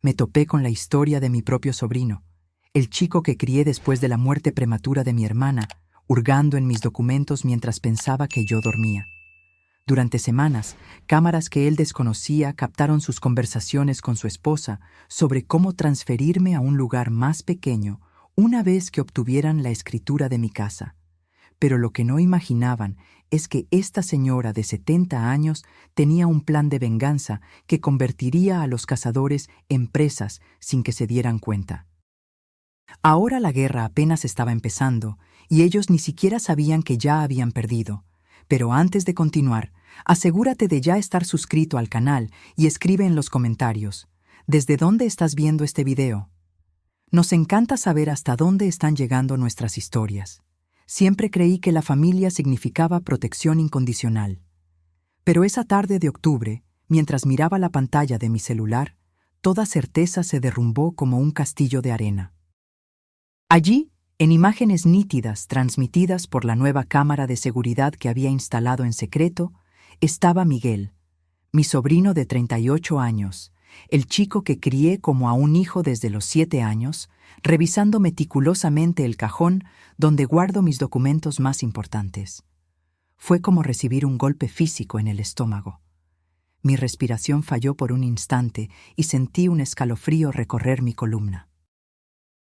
Me topé con la historia de mi propio sobrino, el chico que crié después de la muerte prematura de mi hermana, hurgando en mis documentos mientras pensaba que yo dormía. Durante semanas, cámaras que él desconocía captaron sus conversaciones con su esposa sobre cómo transferirme a un lugar más pequeño una vez que obtuvieran la escritura de mi casa. Pero lo que no imaginaban es que esta señora de 70 años tenía un plan de venganza que convertiría a los cazadores en presas sin que se dieran cuenta. Ahora la guerra apenas estaba empezando y ellos ni siquiera sabían que ya habían perdido. Pero antes de continuar, asegúrate de ya estar suscrito al canal y escribe en los comentarios, ¿desde dónde estás viendo este video? Nos encanta saber hasta dónde están llegando nuestras historias. Siempre creí que la familia significaba protección incondicional. Pero esa tarde de octubre, mientras miraba la pantalla de mi celular, toda certeza se derrumbó como un castillo de arena. Allí, en imágenes nítidas transmitidas por la nueva cámara de seguridad que había instalado en secreto, estaba Miguel, mi sobrino de 38 años, el chico que crié como a un hijo desde los 7 años, revisando meticulosamente el cajón donde guardo mis documentos más importantes. Fue como recibir un golpe físico en el estómago. Mi respiración falló por un instante y sentí un escalofrío recorrer mi columna.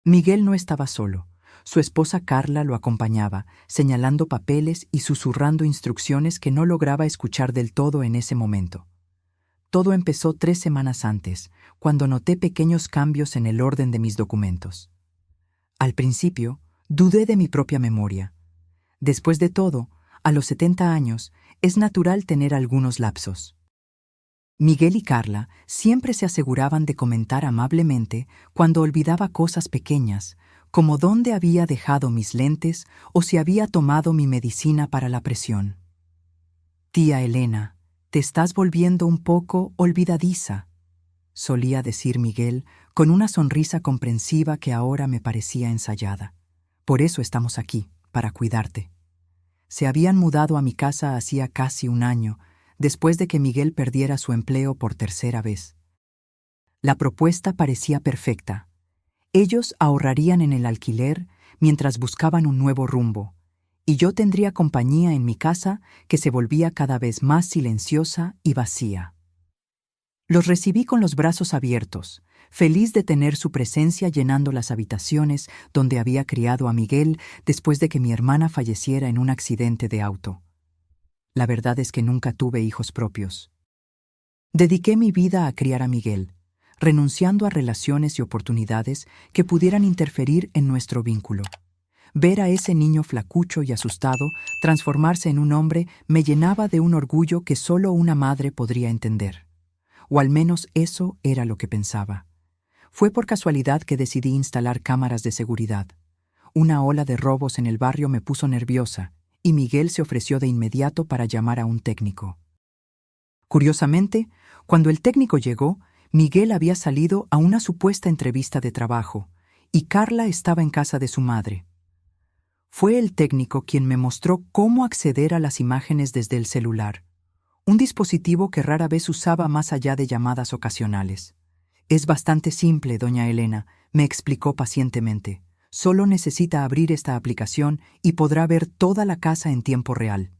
Miguel no estaba solo. Su esposa Carla lo acompañaba, señalando papeles y susurrando instrucciones que no lograba escuchar del todo en ese momento. Todo empezó 3 semanas antes, cuando noté pequeños cambios en el orden de mis documentos. Al principio, dudé de mi propia memoria. Después de todo, a los 70 años, es natural tener algunos lapsos. Miguel y Carla siempre se aseguraban de comentar amablemente cuando olvidaba cosas pequeñas, como dónde había dejado mis lentes o si había tomado mi medicina para la presión. «Tía Elena, te estás volviendo un poco olvidadiza», solía decir Miguel con una sonrisa comprensiva que ahora me parecía ensayada. «Por eso estamos aquí, para cuidarte». Se habían mudado a mi casa hacía casi un año, después de que Miguel perdiera su empleo por 3ª vez. La propuesta parecía perfecta. Ellos ahorrarían en el alquiler mientras buscaban un nuevo rumbo, y yo tendría compañía en mi casa que se volvía cada vez más silenciosa y vacía. Los recibí con los brazos abiertos, feliz de tener su presencia llenando las habitaciones donde había criado a Miguel después de que mi hermana falleciera en un accidente de auto. La verdad es que nunca tuve hijos propios. Dediqué mi vida a criar a Miguel, renunciando a relaciones y oportunidades que pudieran interferir en nuestro vínculo. Ver a ese niño flacucho y asustado transformarse en un hombre me llenaba de un orgullo que solo una madre podría entender. O al menos eso era lo que pensaba. Fue por casualidad que decidí instalar cámaras de seguridad. Una ola de robos en el barrio me puso nerviosa, y Miguel se ofreció de inmediato para llamar a un técnico. Curiosamente, cuando el técnico llegó, Miguel había salido a una supuesta entrevista de trabajo, y Carla estaba en casa de su madre. Fue el técnico quien me mostró cómo acceder a las imágenes desde el celular, un dispositivo que rara vez usaba más allá de llamadas ocasionales. «Es bastante simple, doña Elena», me explicó pacientemente. «Solo necesita abrir esta aplicación y podrá ver toda la casa en tiempo real».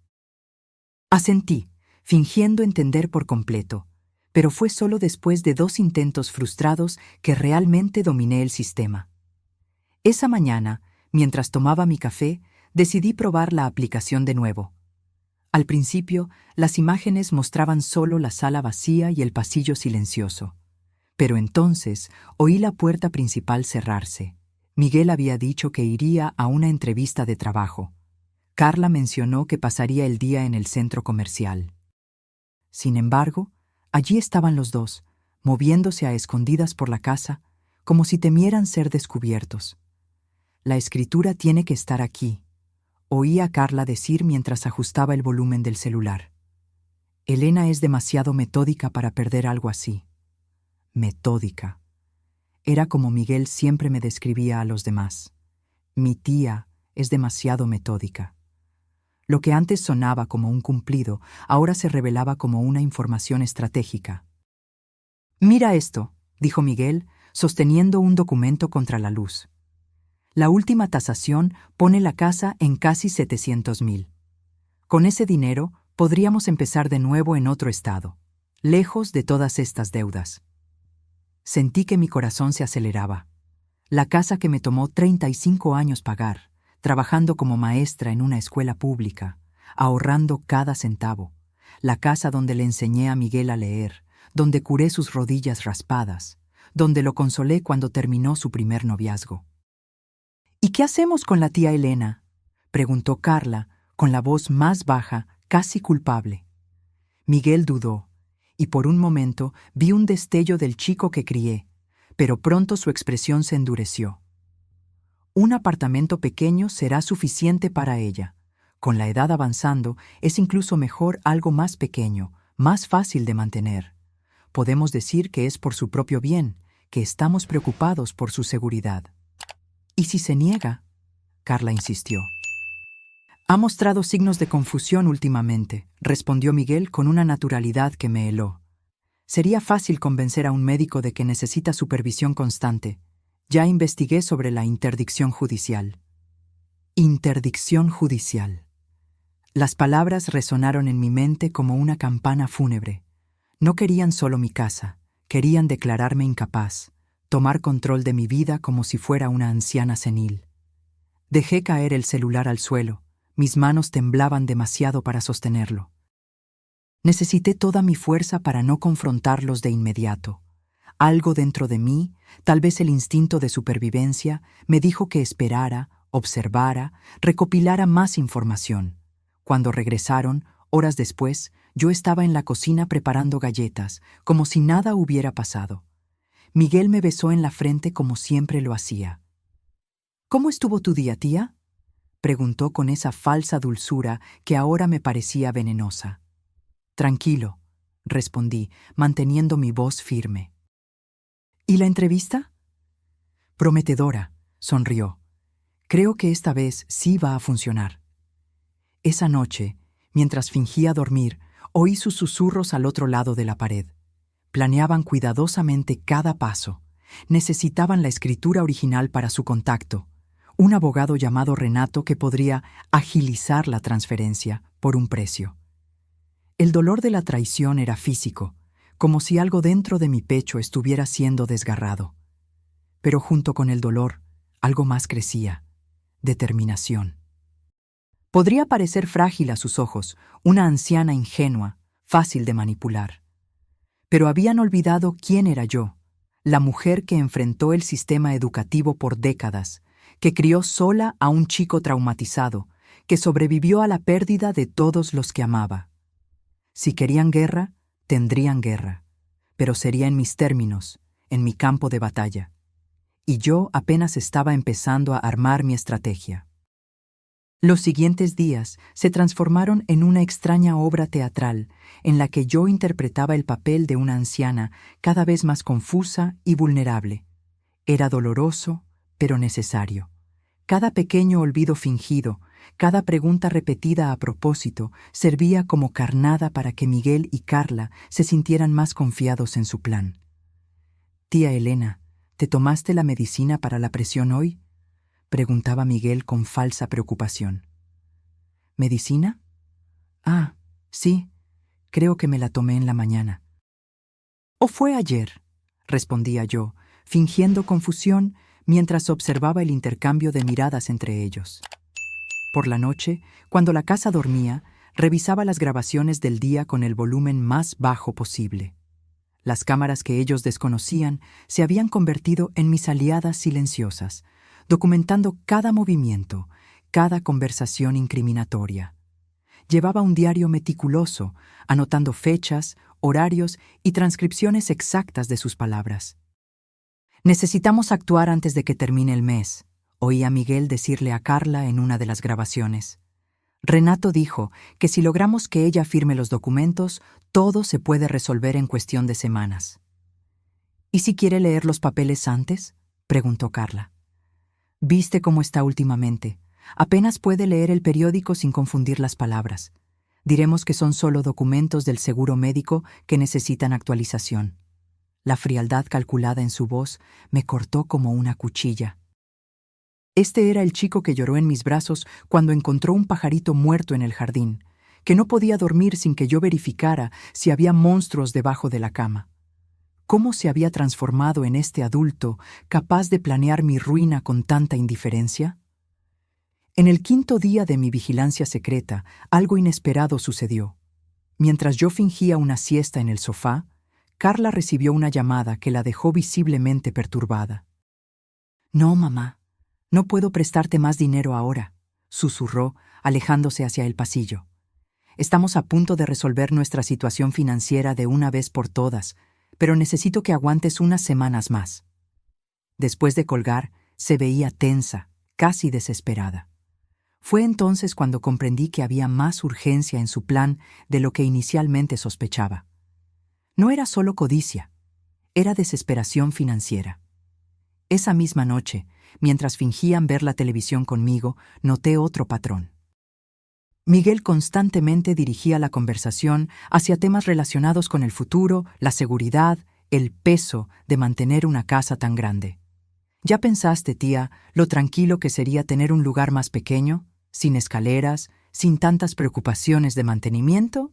Asentí, fingiendo entender por completo, pero fue solo después de 2 intentos frustrados que realmente dominé el sistema. Esa mañana, mientras tomaba mi café, decidí probar la aplicación de nuevo. Al principio, las imágenes mostraban solo la sala vacía y el pasillo silencioso. Pero entonces oí la puerta principal cerrarse. Miguel había dicho que iría a una entrevista de trabajo. Carla mencionó que pasaría el día en el centro comercial. Sin embargo, allí estaban los dos, moviéndose a escondidas por la casa, como si temieran ser descubiertos. «La escritura tiene que estar aquí», oí a Carla decir mientras ajustaba el volumen del celular. «Elena es demasiado metódica para perder algo así». Metódica. Era como Miguel siempre me describía a los demás. «Mi tía es demasiado metódica». Lo que antes sonaba como un cumplido, ahora se revelaba como una información estratégica. «Mira esto», dijo Miguel, sosteniendo un documento contra la luz. La última tasación pone la casa en casi 700,000. Con ese dinero podríamos empezar de nuevo en otro estado, lejos de todas estas deudas. Sentí que mi corazón se aceleraba. La casa que me tomó 35 años pagar, trabajando como maestra en una escuela pública, ahorrando cada centavo. La casa donde le enseñé a Miguel a leer, donde curé sus rodillas raspadas, donde lo consolé cuando terminó su primer noviazgo. ¿Y qué hacemos con la tía Elena?, preguntó Carla, con la voz más baja, casi culpable. Miguel dudó, y por un momento vi un destello del chico que crié, pero pronto su expresión se endureció. Un apartamento pequeño será suficiente para ella. Con la edad avanzando, es incluso mejor algo más pequeño, más fácil de mantener. Podemos decir que es por su propio bien, que estamos preocupados por su seguridad. ¿Y si se niega?, Carla insistió. Ha mostrado signos de confusión últimamente, respondió Miguel con una naturalidad que me heló. Sería fácil convencer a un médico de que necesita supervisión constante. Ya investigué sobre la interdicción judicial. Interdicción judicial. Las palabras resonaron en mi mente como una campana fúnebre. No querían solo mi casa, querían declararme incapaz, tomar control de mi vida como si fuera una anciana senil. Dejé caer el celular al suelo. Mis manos temblaban demasiado para sostenerlo. Necesité toda mi fuerza para no confrontarlos de inmediato. Algo dentro de mí, tal vez el instinto de supervivencia, me dijo que esperara, observara, recopilara más información. Cuando regresaron, horas después, yo estaba en la cocina preparando galletas, como si nada hubiera pasado. Miguel me besó en la frente como siempre lo hacía. ¿Cómo estuvo tu día, tía?, preguntó con esa falsa dulzura que ahora me parecía venenosa. Tranquilo, respondí, manteniendo mi voz firme. ¿Y la entrevista? Prometedora, sonrió. Creo que esta vez sí va a funcionar. Esa noche, mientras fingía dormir, oí sus susurros al otro lado de la pared. Planeaban cuidadosamente cada paso. Necesitaban la escritura original para su contacto. Un abogado llamado Renato que podría agilizar la transferencia por un precio. El dolor de la traición era físico, como si algo dentro de mi pecho estuviera siendo desgarrado. Pero junto con el dolor, algo más crecía: determinación. Podría parecer frágil a sus ojos, una anciana ingenua, fácil de manipular. Pero habían olvidado quién era yo, la mujer que enfrentó el sistema educativo por décadas, que crió sola a un chico traumatizado, que sobrevivió a la pérdida de todos los que amaba. Si querían guerra, tendrían guerra, pero sería en mis términos, en mi campo de batalla. Y yo apenas estaba empezando a armar mi estrategia. Los siguientes días se transformaron en una extraña obra teatral en la que yo interpretaba el papel de una anciana cada vez más confusa y vulnerable. Era doloroso, pero necesario. Cada pequeño olvido fingido, cada pregunta repetida a propósito, servía como carnada para que Miguel y Carla se sintieran más confiados en su plan. «Tía Elena, ¿te tomaste la medicina para la presión hoy?», preguntaba Miguel con falsa preocupación. «¿Medicina? Ah, sí, creo que me la tomé en la mañana». «¿O fue ayer?», respondía yo, fingiendo confusión mientras observaba el intercambio de miradas entre ellos. Por la noche, cuando la casa dormía, revisaba las grabaciones del día con el volumen más bajo posible. Las cámaras que ellos desconocían se habían convertido en mis aliadas silenciosas, documentando cada movimiento, cada conversación incriminatoria. Llevaba un diario meticuloso, anotando fechas, horarios y transcripciones exactas de sus palabras. «Necesitamos actuar antes de que termine el mes», oí a Miguel decirle a Carla en una de las grabaciones. Renato dijo que si logramos que ella firme los documentos, todo se puede resolver en cuestión de semanas. «¿Y si quiere leer los papeles antes?», preguntó Carla. «Viste cómo está últimamente. Apenas puede leer el periódico sin confundir las palabras. Diremos que son solo documentos del seguro médico que necesitan actualización». La frialdad calculada en su voz me cortó como una cuchilla. Este era el chico que lloró en mis brazos cuando encontró un pajarito muerto en el jardín, que no podía dormir sin que yo verificara si había monstruos debajo de la cama. ¿Cómo se había transformado en este adulto capaz de planear mi ruina con tanta indiferencia? En el 5.º día de mi vigilancia secreta, algo inesperado sucedió. Mientras yo fingía una siesta en el sofá, Carla recibió una llamada que la dejó visiblemente perturbada. «No, mamá, no puedo prestarte más dinero ahora», susurró, alejándose hacia el pasillo. «Estamos a punto de resolver nuestra situación financiera de una vez por todas, pero necesito que aguantes unas semanas más». Después de colgar, se veía tensa, casi desesperada. Fue entonces cuando comprendí que había más urgencia en su plan de lo que inicialmente sospechaba. No era solo codicia, era desesperación financiera. Esa misma noche, mientras fingían ver la televisión conmigo, noté otro patrón. Miguel constantemente dirigía la conversación hacia temas relacionados con el futuro, la seguridad, el peso de mantener una casa tan grande. ¿Ya pensaste, tía, lo tranquilo que sería tener un lugar más pequeño, sin escaleras, sin tantas preocupaciones de mantenimiento?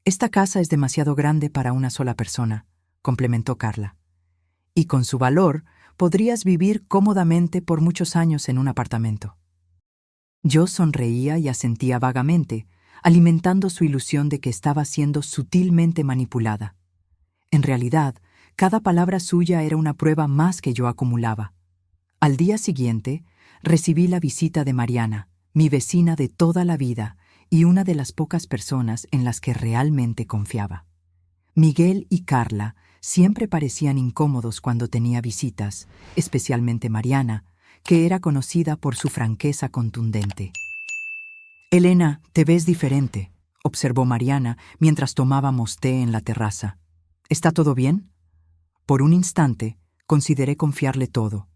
Esta casa es demasiado grande para una sola persona, complementó Carla. Y con su valor, podrías vivir cómodamente por muchos años en un apartamento. Yo sonreía y asentía vagamente, alimentando su ilusión de que estaba siendo sutilmente manipulada. En realidad, cada palabra suya era una prueba más que yo acumulaba. Al día siguiente, recibí la visita de Mariana, mi vecina de toda la vida y una de las pocas personas en las que realmente confiaba. Miguel y Carla siempre parecían incómodos cuando tenía visitas, especialmente Mariana, que era conocida por su franqueza contundente. «Elena, te ves diferente», observó Mariana mientras tomábamos té en la terraza. «¿Está todo bien?» Por un instante, consideré confiarle todo,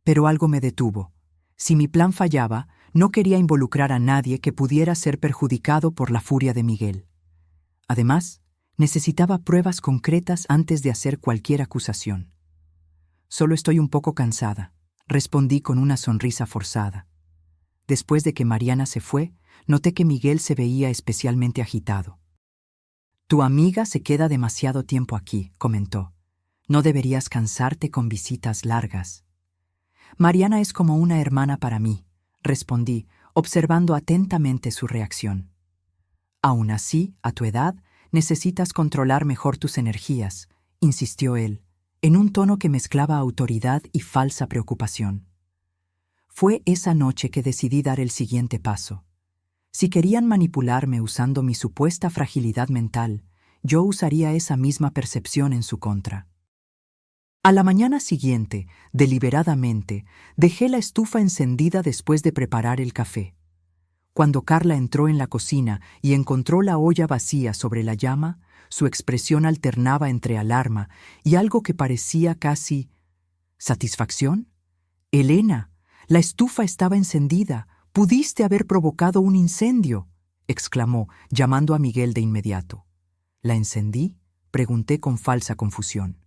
pero algo me detuvo. Si mi plan fallaba, no quería involucrar a nadie que pudiera ser perjudicado por la furia de Miguel. Además, necesitaba pruebas concretas antes de hacer cualquier acusación. «Solo estoy un poco cansada», respondí con una sonrisa forzada. Después de que Mariana se fue, noté que Miguel se veía especialmente agitado. «Tu amiga se queda demasiado tiempo aquí», comentó. «No deberías cansarte con visitas largas». «Mariana es como una hermana para mí», respondí, observando atentamente su reacción. «Aún así, a tu edad, necesitas controlar mejor tus energías», insistió él, en un tono que mezclaba autoridad y falsa preocupación. Fue esa noche que decidí dar el siguiente paso. Si querían manipularme usando mi supuesta fragilidad mental, yo usaría esa misma percepción en su contra. A la mañana siguiente, deliberadamente, dejé la estufa encendida después de preparar el café. Cuando Carla entró en la cocina y encontró la olla vacía sobre la llama, su expresión alternaba entre alarma y algo que parecía casi ¿satisfacción? «Elena, la estufa estaba encendida. Pudiste haber provocado un incendio», exclamó, llamando a Miguel de inmediato. «¿La encendí?», pregunté con falsa confusión.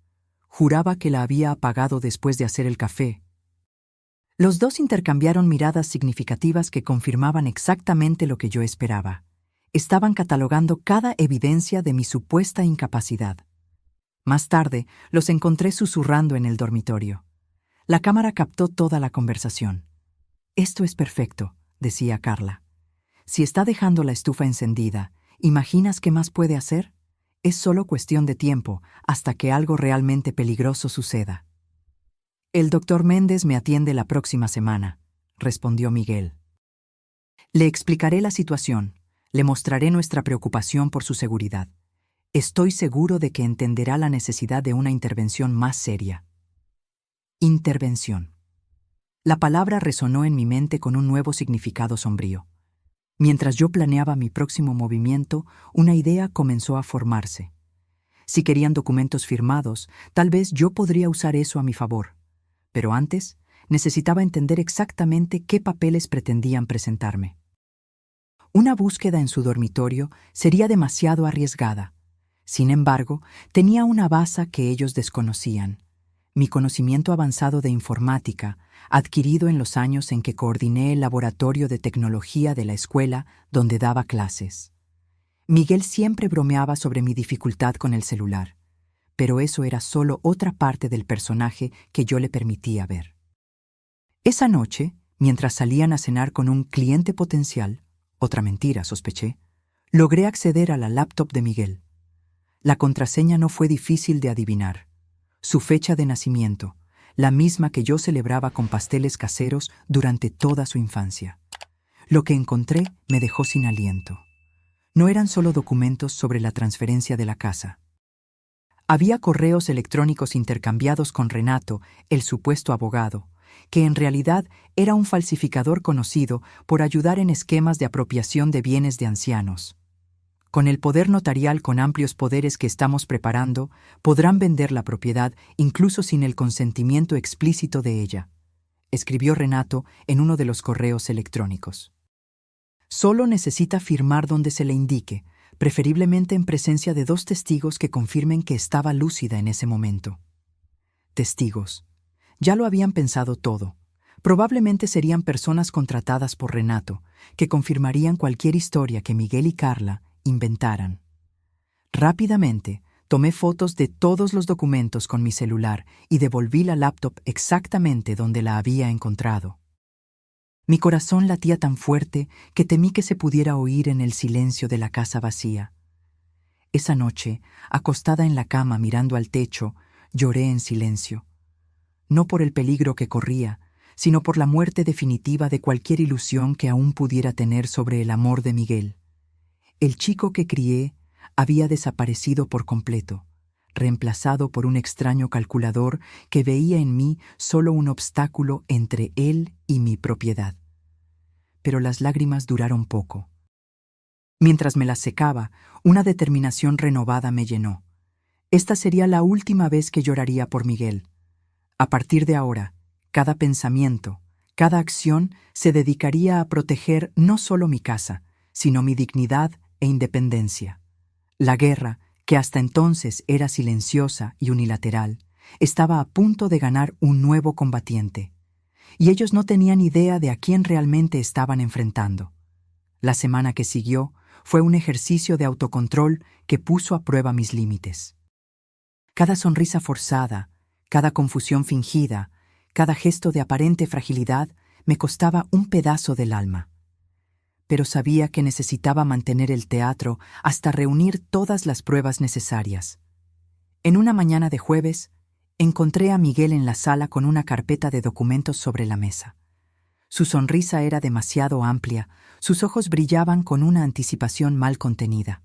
Juraba que la había apagado después de hacer el café. Los dos intercambiaron miradas significativas que confirmaban exactamente lo que yo esperaba. Estaban catalogando cada evidencia de mi supuesta incapacidad. Más tarde, los encontré susurrando en el dormitorio. La cámara captó toda la conversación. «Esto es perfecto», decía Carla. «Si está dejando la estufa encendida, ¿imaginas qué más puede hacer? Es solo cuestión de tiempo hasta que algo realmente peligroso suceda». «El doctor Méndez me atiende la próxima semana», respondió Miguel. «Le explicaré la situación, le mostraré nuestra preocupación por su seguridad. Estoy seguro de que entenderá la necesidad de una intervención más seria». Intervención. La palabra resonó en mi mente con un nuevo significado sombrío. Mientras yo planeaba mi próximo movimiento, una idea comenzó a formarse. Si querían documentos firmados, tal vez yo podría usar eso a mi favor. Pero antes, necesitaba entender exactamente qué papeles pretendían presentarme. Una búsqueda en su dormitorio sería demasiado arriesgada. Sin embargo, tenía una base que ellos desconocían: mi conocimiento avanzado de informática, adquirido en los años en que coordiné el laboratorio de tecnología de la escuela donde daba clases. Miguel siempre bromeaba sobre mi dificultad con el celular, pero eso era solo otra parte del personaje que yo le permitía ver. Esa noche, mientras salían a cenar con un cliente potencial, otra mentira, sospeché, logré acceder a la laptop de Miguel. La contraseña no fue difícil de adivinar. Su fecha de nacimiento, la misma que yo celebraba con pasteles caseros durante toda su infancia. Lo que encontré me dejó sin aliento. No eran solo documentos sobre la transferencia de la casa. Había correos electrónicos intercambiados con Renato, el supuesto abogado, que en realidad era un falsificador conocido por ayudar en esquemas de apropiación de bienes de ancianos. Con el poder notarial con amplios poderes que estamos preparando, podrán vender la propiedad incluso sin el consentimiento explícito de ella, escribió Renato en uno de los correos electrónicos. Solo necesita firmar donde se le indique, preferiblemente en presencia de 2 testigos que confirmen que estaba lúcida en ese momento. Testigos. Ya lo habían pensado todo. Probablemente serían personas contratadas por Renato, que confirmarían cualquier historia que Miguel y Carla inventaran. Rápidamente, tomé fotos de todos los documentos con mi celular y devolví la laptop exactamente donde la había encontrado. Mi corazón latía tan fuerte que temí que se pudiera oír en el silencio de la casa vacía. Esa noche, acostada en la cama mirando al techo, lloré en silencio. No por el peligro que corría, sino por la muerte definitiva de cualquier ilusión que aún pudiera tener sobre el amor de Miguel. El chico que crié había desaparecido por completo, reemplazado por un extraño calculador que veía en mí solo un obstáculo entre él y mi propiedad. Pero las lágrimas duraron poco. Mientras me las secaba, una determinación renovada me llenó. Esta sería la última vez que lloraría por Miguel. A partir de ahora, cada pensamiento, cada acción se dedicaría a proteger no solo mi casa, sino mi dignidad e independencia. La guerra, que hasta entonces era silenciosa y unilateral, estaba a punto de ganar un nuevo combatiente, y ellos no tenían idea de a quién realmente estaban enfrentando. La semana que siguió fue un ejercicio de autocontrol que puso a prueba mis límites. Cada sonrisa forzada, cada confusión fingida, cada gesto de aparente fragilidad me costaba un pedazo del alma. Pero sabía que necesitaba mantener el teatro hasta reunir todas las pruebas necesarias. En una mañana de jueves, encontré a Miguel en la sala con una carpeta de documentos sobre la mesa. Su sonrisa era demasiado amplia, sus ojos brillaban con una anticipación mal contenida.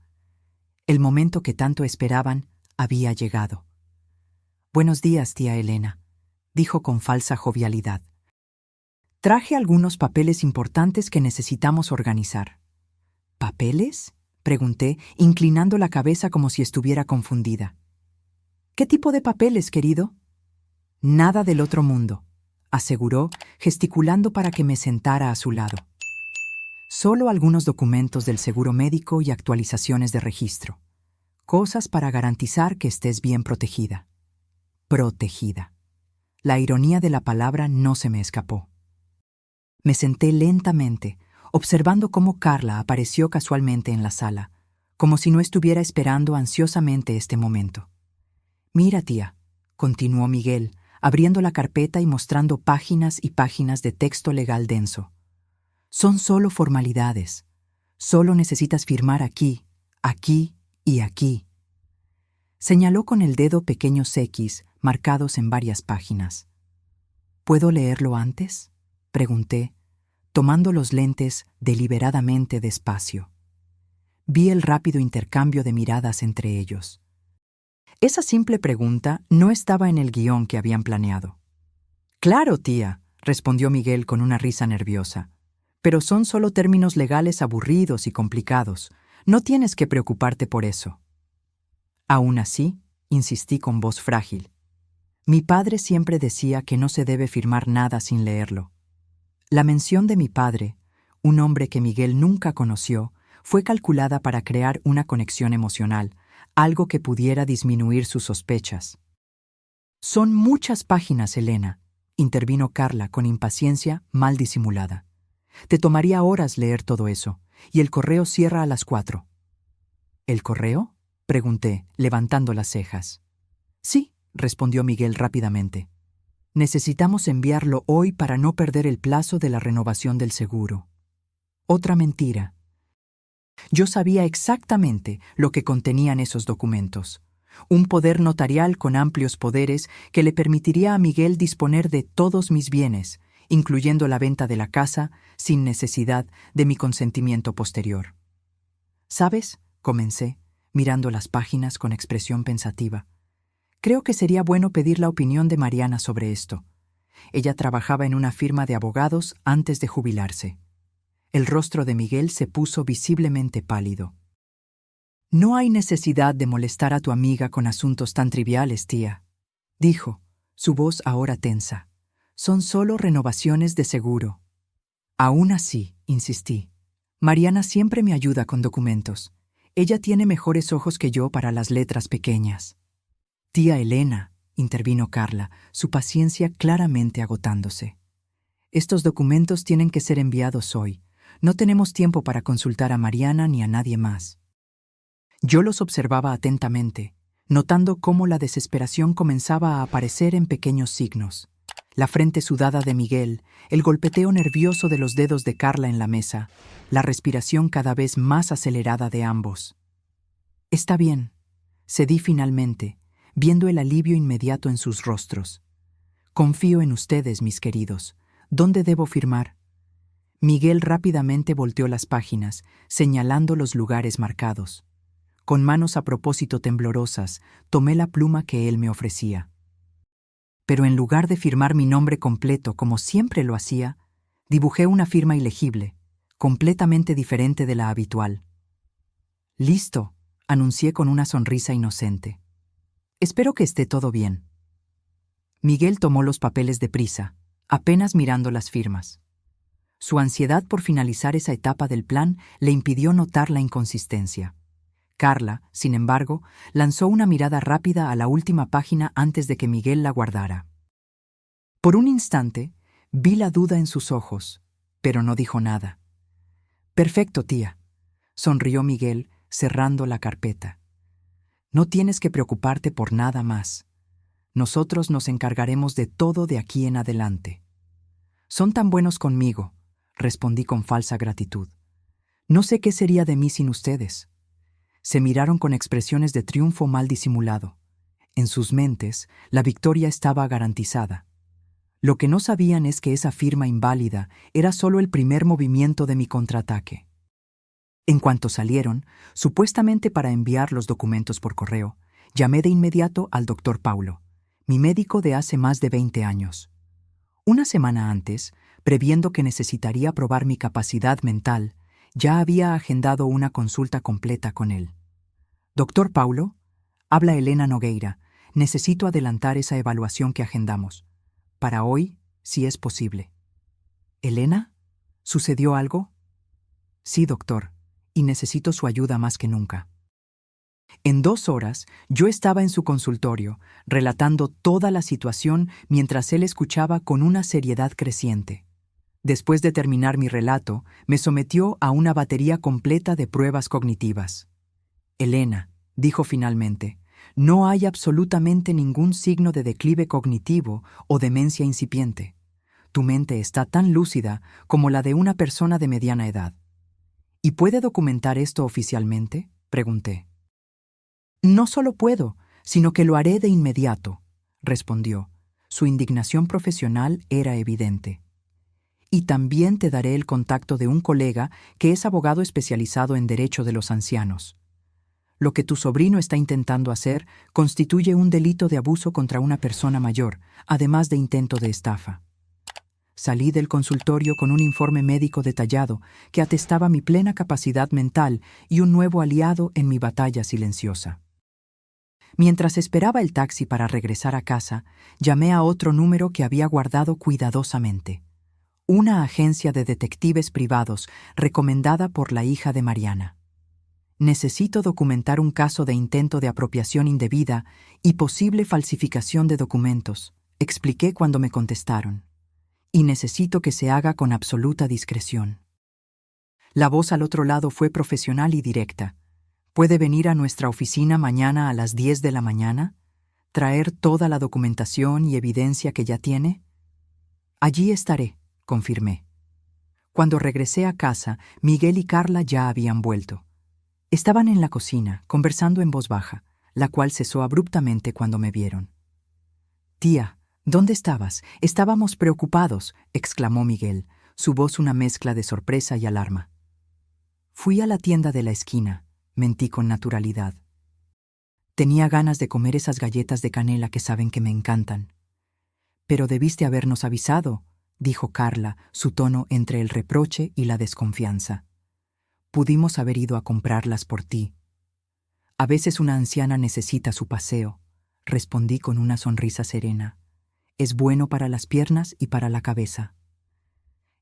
El momento que tanto esperaban había llegado. «Buenos días, tía Elena», dijo con falsa jovialidad. «Traje algunos papeles importantes que necesitamos organizar». «¿Papeles?», pregunté, inclinando la cabeza como si estuviera confundida. «¿Qué tipo de papeles, querido?» «Nada del otro mundo», aseguró, gesticulando para que me sentara a su lado. «Solo algunos documentos del seguro médico y actualizaciones de registro. Cosas para garantizar que estés bien protegida». Protegida. La ironía de la palabra no se me escapó. Me senté lentamente, observando cómo Carla apareció casualmente en la sala, como si no estuviera esperando ansiosamente este momento. «Mira, tía», continuó Miguel, abriendo la carpeta y mostrando páginas y páginas de texto legal denso. «Son solo formalidades. Solo necesitas firmar aquí, aquí y aquí». Señaló con el dedo pequeños X marcados en varias páginas. «¿Puedo leerlo antes?», pregunté, tomando los lentes deliberadamente despacio. Vi el rápido intercambio de miradas entre ellos. Esa simple pregunta no estaba en el guión que habían planeado. «Claro, tía», respondió Miguel con una risa nerviosa. «Pero son solo términos legales aburridos y complicados. No tienes que preocuparte por eso». Aún así, insistí con voz frágil. Mi padre siempre decía que no se debe firmar nada sin leerlo. La mención de mi padre, un hombre que Miguel nunca conoció, fue calculada para crear una conexión emocional, algo que pudiera disminuir sus sospechas. Son muchas páginas, Elena, intervino Carla con impaciencia mal disimulada. Te tomaría horas leer todo eso, y el correo cierra a las 4. ¿El correo?, pregunté, levantando las cejas. Sí, respondió Miguel rápidamente. Necesitamos enviarlo hoy para no perder el plazo de la renovación del seguro. Otra mentira. Yo sabía exactamente lo que contenían esos documentos. Un poder notarial con amplios poderes que le permitiría a Miguel disponer de todos mis bienes, incluyendo la venta de la casa, sin necesidad de mi consentimiento posterior. ¿Sabes?, comencé, mirando las páginas con expresión pensativa. Creo que sería bueno pedir la opinión de Mariana sobre esto. Ella trabajaba en una firma de abogados antes de jubilarse. El rostro de Miguel se puso visiblemente pálido. No hay necesidad de molestar a tu amiga con asuntos tan triviales, tía, dijo, su voz ahora tensa. Son solo renovaciones de seguro. Aún así, insistí. Mariana siempre me ayuda con documentos. Ella tiene mejores ojos que yo para las letras pequeñas. Tía Elena, intervino Carla, su paciencia claramente agotándose. Estos documentos tienen que ser enviados hoy. No tenemos tiempo para consultar a Mariana ni a nadie más. Yo los observaba atentamente, notando cómo la desesperación comenzaba a aparecer en pequeños signos. La frente sudada de Miguel, el golpeteo nervioso de los dedos de Carla en la mesa, la respiración cada vez más acelerada de ambos. Está bien, cedí finalmente, viendo el alivio inmediato en sus rostros. Confío en ustedes, mis queridos. ¿Dónde debo firmar? Miguel rápidamente volteó las páginas, señalando los lugares marcados. Con manos a propósito temblorosas, tomé la pluma que él me ofrecía. Pero en lugar de firmar mi nombre completo como siempre lo hacía, dibujé una firma ilegible, completamente diferente de la habitual. «Listo», anuncié con una sonrisa inocente. «Espero que esté todo bien». Miguel tomó los papeles deprisa, apenas mirando las firmas. Su ansiedad por finalizar esa etapa del plan le impidió notar la inconsistencia. Carla, sin embargo, lanzó una mirada rápida a la última página antes de que Miguel la guardara. Por un instante, vi la duda en sus ojos, pero no dijo nada. «Perfecto, tía», sonrió Miguel, cerrando la carpeta. «No tienes que preocuparte por nada más. Nosotros nos encargaremos de todo de aquí en adelante». «Son tan buenos conmigo», respondí con falsa gratitud. «No sé qué sería de mí sin ustedes». Se miraron con expresiones de triunfo mal disimulado. En sus mentes, la victoria estaba garantizada. Lo que no sabían es que esa firma inválida era solo el primer movimiento de mi contraataque. En cuanto salieron, supuestamente para enviar los documentos por correo, llamé de inmediato al doctor Paulo, mi médico de hace más de 20 años. Una semana antes, previendo que necesitaría probar mi capacidad mental, ya había agendado una consulta completa con él. «Doctor Paulo», habla Elena Nogueira, «necesito adelantar esa evaluación que agendamos. Para hoy, si es posible». «¿Elena? ¿Sucedió algo?» «Sí, doctor, y necesito su ayuda más que nunca». En 2 horas, yo estaba en su consultorio, relatando toda la situación mientras él escuchaba con una seriedad creciente. Después de terminar mi relato, me sometió a una batería completa de pruebas cognitivas. «Elena», dijo finalmente, «no hay absolutamente ningún signo de declive cognitivo o demencia incipiente. Tu mente está tan lúcida como la de una persona de mediana edad». «¿Y puede documentar esto oficialmente?», pregunté. «No solo puedo, sino que lo haré de inmediato», respondió. Su indignación profesional era evidente. «Y también te daré el contacto de un colega que es abogado especializado en derecho de los ancianos. Lo que tu sobrino está intentando hacer constituye un delito de abuso contra una persona mayor, además de intento de estafa». Salí del consultorio con un informe médico detallado que atestaba mi plena capacidad mental y un nuevo aliado en mi batalla silenciosa. Mientras esperaba el taxi para regresar a casa, llamé a otro número que había guardado cuidadosamente. Una agencia de detectives privados recomendada por la hija de Mariana. Necesito documentar un caso de intento de apropiación indebida y posible falsificación de documentos, expliqué cuando me contestaron. Y necesito que se haga con absoluta discreción. La voz al otro lado fue profesional y directa. ¿Puede venir a nuestra oficina mañana a las 10 de la mañana? ¿Traer toda la documentación y evidencia que ya tiene? Allí estaré, confirmé. Cuando regresé a casa, Miguel y Carla ya habían vuelto. Estaban en la cocina, conversando en voz baja, la cual cesó abruptamente cuando me vieron. «Tía, ¿dónde estabas? Estábamos preocupados», exclamó Miguel, su voz una mezcla de sorpresa y alarma. «Fui a la tienda de la esquina», mentí con naturalidad. «Tenía ganas de comer esas galletas de canela que saben que me encantan». «Pero debiste habernos avisado», dijo Carla, su tono entre el reproche y la desconfianza. «Pudimos haber ido a comprarlas por ti». «A veces una anciana necesita su paseo», respondí con una sonrisa serena. «Es bueno para las piernas y para la cabeza».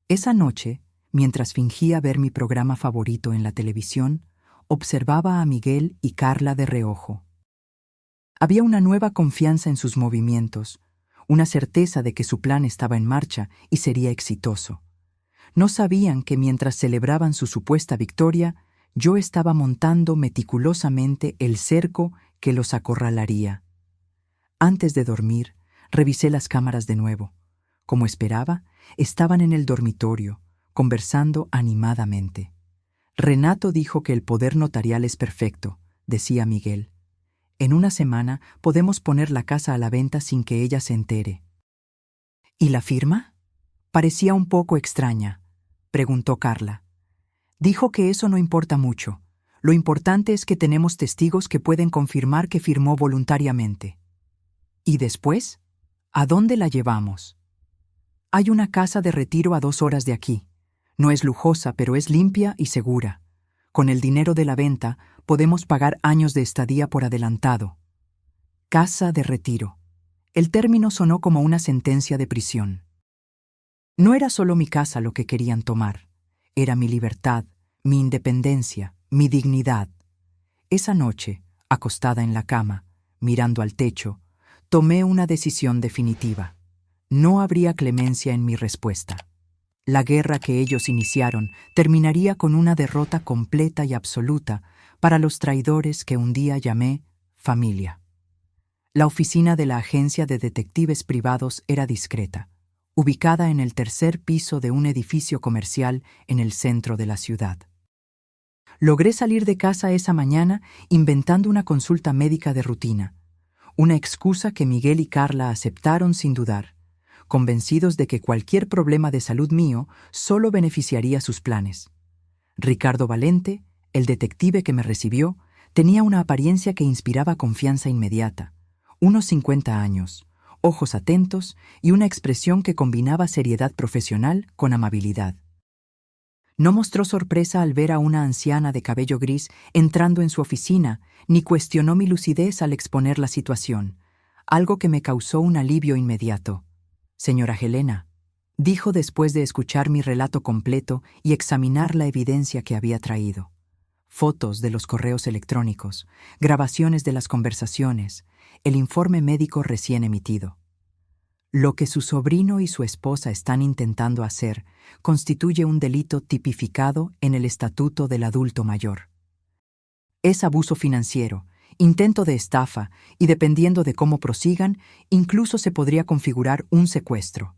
Esa noche, mientras fingía ver mi programa favorito en la televisión, observaba a Miguel y Carla de reojo. Había una nueva confianza en sus movimientos, una certeza de que su plan estaba en marcha y sería exitoso. No sabían que mientras celebraban su supuesta victoria, yo estaba montando meticulosamente el cerco que los acorralaría. Antes de dormir, revisé las cámaras de nuevo. Como esperaba, estaban en el dormitorio, conversando animadamente. «Renato dijo que el poder notarial es perfecto», decía Miguel. «En una semana podemos poner la casa a la venta sin que ella se entere». «¿Y la firma?» Parecía un poco extraña, preguntó Carla. «Dijo que eso no importa mucho. Lo importante es que tenemos testigos que pueden confirmar que firmó voluntariamente». «¿Y después? ¿A dónde la llevamos?» «Hay una casa de retiro a 2 horas de aquí. No es lujosa, pero es limpia y segura. Con el dinero de la venta podemos pagar años de estadía por adelantado». Casa de retiro. El término sonó como una sentencia de prisión. No era solo mi casa lo que querían tomar. Era mi libertad, mi independencia, mi dignidad. Esa noche, acostada en la cama, mirando al techo, tomé una decisión definitiva. No habría clemencia en mi respuesta. La guerra que ellos iniciaron terminaría con una derrota completa y absoluta para los traidores que un día llamé familia. La oficina de la agencia de detectives privados era discreta, ubicada en el 3er piso de un edificio comercial en el centro de la ciudad. Logré salir de casa esa mañana inventando una consulta médica de rutina, una excusa que Miguel y Carla aceptaron sin dudar, convencidos de que cualquier problema de salud mío solo beneficiaría sus planes. Ricardo Valente, el detective que me recibió, tenía una apariencia que inspiraba confianza inmediata, unos 50 años, ojos atentos y una expresión que combinaba seriedad profesional con amabilidad. No mostró sorpresa al ver a una anciana de cabello gris entrando en su oficina, ni cuestionó mi lucidez al exponer la situación, algo que me causó un alivio inmediato. «Señora Helena», dijo después de escuchar mi relato completo y examinar la evidencia que había traído. Fotos de los correos electrónicos, grabaciones de las conversaciones, el informe médico recién emitido. Lo que su sobrino y su esposa están intentando hacer constituye un delito tipificado en el Estatuto del Adulto Mayor. Es abuso financiero, intento de estafa y, dependiendo de cómo prosigan, incluso se podría configurar un secuestro.